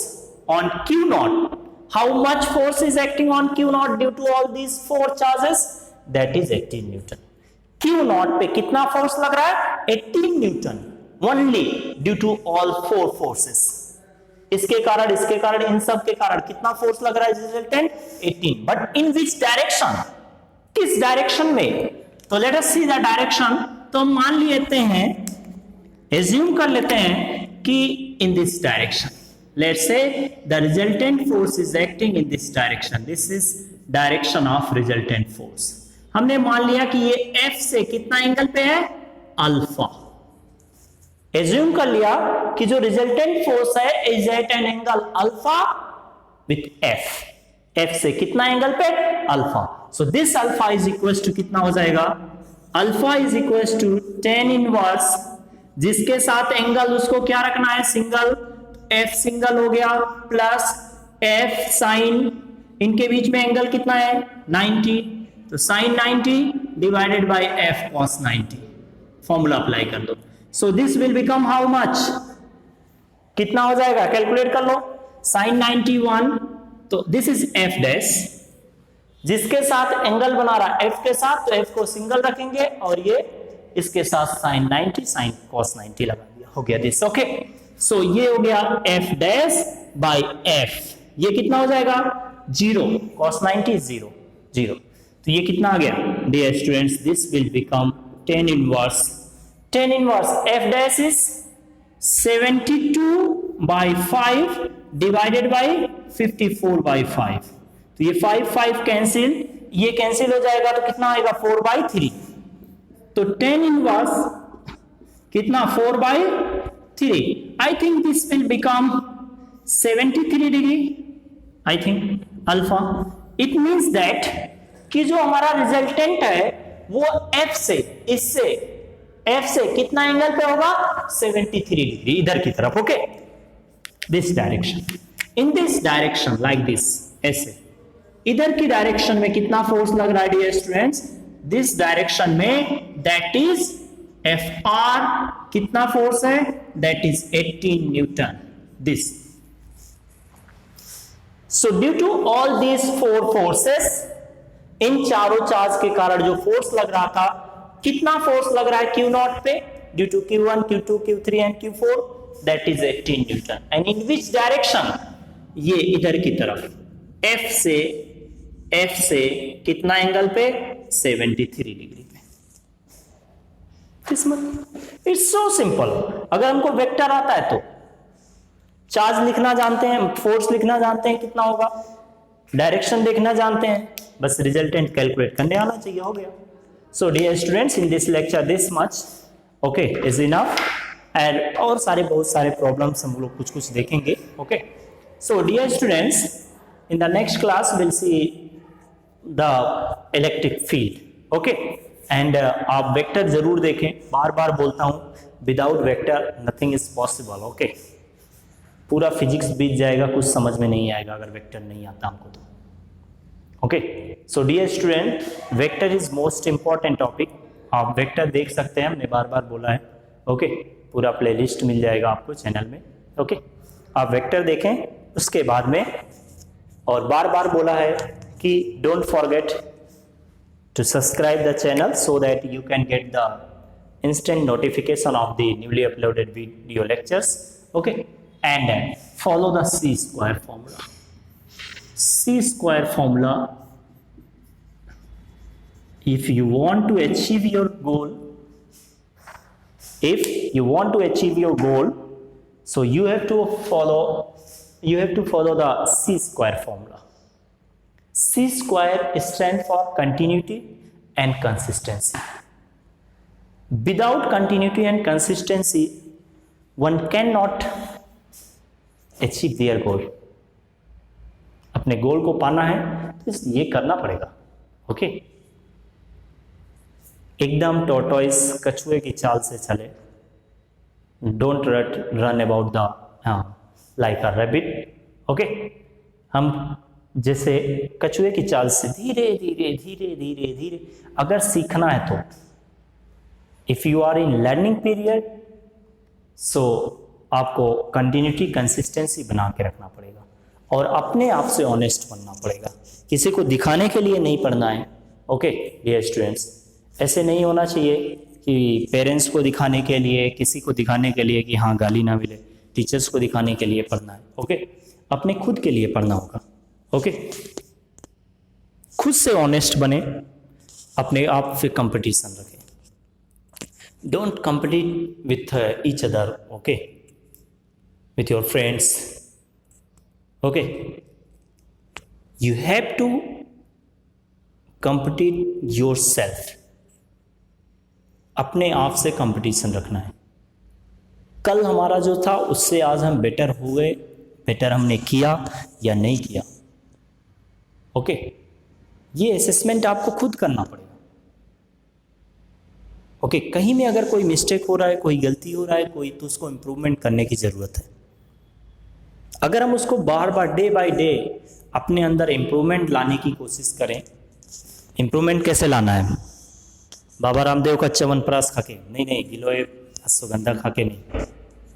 on Q naught. How much force is acting on Q naught due to all these four charges? That is 18 Newton. Q naught पे कितना फोर्स लग रहा है 18 Newton, only due to all four forces. इसके कारण इन सब के कारण कितना फोर्स लग रहा है resultant 18, but in which direction, किस डायरेक्शन में, तो let us see the direction. तो मान लेते हैं, एज्यूम कर लेते हैं कि इन this direction, let's say the resultant force is acting in this direction, this is direction of resultant force। हमने मान लिया कि ये F से कितना एंगल पे है अल्फा, एज्यूम कर लिया कि जो रिजल्टेंट फोर्स है is at an angle alpha with F, F से कितना एंगल पे alpha, so this alpha is equal to कितना हो जाएगा, alpha is equal to tan inverse, जिसके साथ एंगल उसको क्या रखना है सिंगल, F सिंगल हो गया, प्लस F साइन, इनके बीच में एंगल कितना है 90, तो sine 90 divided by F cos 90, formula apply कर दो, so this will become how much, कितना हो जाएगा कैलकुलेट कर लो, साइन 91, तो दिस इज F डैश, जिसके साथ एंगल बना रहा है F के साथ, तो F को सिंगल रखेंगे और ये इसके साथ साइन 90 साइन cos 90 लगा दिया, हो गया दिस। ओके, सो ये हो गया F डैश बाय F, ये कितना हो जाएगा 0, cos 90 is 0, 0। तो ये कितना आ गया dear students, this will become tan inverse f dash is 72/5 divided by 54/5। तो ये 5 कैंसिल, ये कैंसिल हो जाएगा तो कितना आएगा 4/3। तो tan इनवर्स कितना 4/3। I think this will become 73 degree, I think alpha. It means that कि जो हमारा रिजल्टेंट है वो f से कितना एंगल पे होगा 73 डिग्री इधर की तरफ। Okay, this direction, in this direction like this, ऐसे इधर की डायरेक्शन में कितना फोर्स लग रहा है डियर स्टूडेंट्स, दिस डायरेक्शन में दैट इज Fr कितना फोर्स है, that is 18 newton this. So due to all these 4 forces, इन चारों चार्ज के कारण जो फोर्स लग रहा था, कितना फोर्स लग रहा है Q0 पे, due to Q1, Q2, Q3 and Q4, that is 18 newton. And in which direction, ये इधर की तरफ F से कितना एंगल पे 73 डिग्री पे। It's so simple. अगर हमको वेक्टर आता है तो चार्ज लिखना जानते हैं, फोर्स लिखना जानते हैं कितना होगा, डायरेक्शन देखना जानते हैं, बस रिजल्टेंट कैलकुलेट करने आना चाहिए, हो गया। So dear students, in this lecture this much, okay, is enough. And और बहुत सारे प्रॉब्लम्स हम लोग कुछ देखेंगे। Okay, so dear students, in the next class will see the electric field. Okay, and आप वेक्टर जरूर देखें, बार बार बोलता हूं, without vector nothing is possible. Okay, पूरा फिजिक्स बीत जाएगा, कुछ समझ में नहीं आएगा अगर वेक्टर नहीं आता हमको तो। Okay, so dear student, vector is most important topic. आप वेक्टर देख सकते हैं, हमने बार बार बोला है। ओके, पूरा प्लेलिस्ट मिल जाएगा आपको चैनल में। ओके, आप वेक्टर देखें, उसके बाद में और बार बार बोला है कि don't forget to subscribe the channel so that you can get the instant notification of the newly uploaded video lectures. Okay, and follow the C square formula. C square formula, if you want to achieve your goal, so you have to follow the C square formula. C square stands for continuity and consistency. Without continuity and consistency, one cannot achieve their goal. अपने गोल को पाना है तो ये करना पड़ेगा। ओके, एकदम टॉर्टोइस कछुए की चाल से चले, don't run about the like a rabbit. Okay, हम जैसे कछुए की चाल से धीरे धीरे अगर सीखना है तो if you are in learning period, so आपको कंटिन्यूटी कंसिस्टेंसी बना के रखना पड़ेगा और अपने आप से ऑनेस्ट बनना पड़ेगा। किसी को दिखाने के लिए नहीं पढ़ना है। ओके डियर स्टूडेंट्स, ऐसे नहीं होना चाहिए कि पेरेंट्स को दिखाने के लिए, किसी को दिखाने के लिए कि हाँ गाली ना मिले, टीचर्स को दिखाने के लिए पढ़ना है। ओके, अपने खुद के लिए पढ़ना होगा। ओके, खुद से ऑनेस्ट बने, अपने आप से कंपटीशन रखें। Don't compete with each other. Okay, with your friends. Okay, you have to compete yourself. अपने आप से कंपटीशन रखना है। कल हमारा जो था उससे आज हम बेटर हुए, बेटर हमने किया या नहीं किया। ओके, ये असेसमेंट आपको खुद करना पड़ेगा। ओके, कहीं में अगर कोई मिस्टेक हो रहा है, कोई गलती हो रहा है कोई, तो उसको इम्प्रूवमेंट करने की ज़रूरत है। अगर हम उसको बार बार डे बाय डे अपने अंदर इम्प्रूवमेंट लाने की कोशिश करें, इम्प्रूवमेंट कैसे लाना है? बाबा रामदेव का च्यवनप्राश खा के नहीं, गिलोय अश्वगंधा खा के नहीं,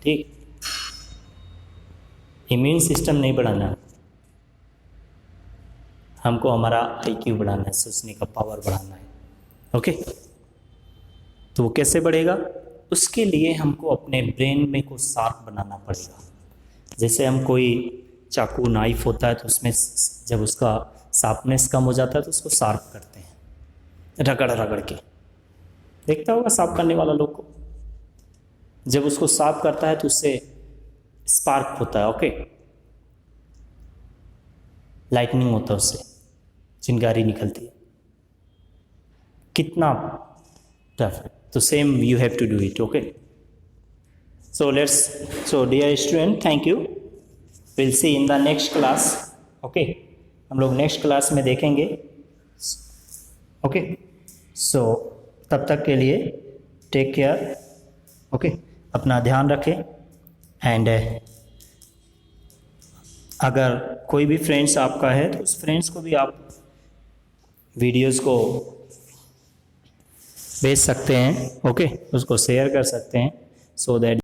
ठीक। इम्यून सिस्टम नहीं बढ़ाना है हमको, हमारा IQ बढ़ाना है, सोचने का पावर बढ़ाना है। ओके, तो वो कैसे बढ़ेगा? उसके लिए हमको अपने ब्रेन में को शार्प बनाना पड़ेगा। जैसे हम कोई चाकू नाइफ होता है तो उसमें जब उसका शार्पनेस कम हो जाता है तो उसको शार्प करते हैं रगड़ रगड़ के। देखता होगा साफ करने वाला लोग को, जब उसको साफ करता है तो उससे स्पार्क होता है, ओके, लाइटनिंग होता है, उससे चिंगारी निकलती है। कितना टफ है। तो same you have to do it, okay. So dear student, thank you, will see in the next class, okay. हम लोग नेक्स्ट क्लास में देखेंगे, ओके। सो तब तक के लिए टेक केयर, ओके, अपना ध्यान रखें। एंड अगर कोई भी फ्रेंड्स आपका है तो उस फ्रेंड्स को भी आप वीडियोस को भेज सकते हैं, ओके, उसको शेयर कर सकते हैं, सो दैट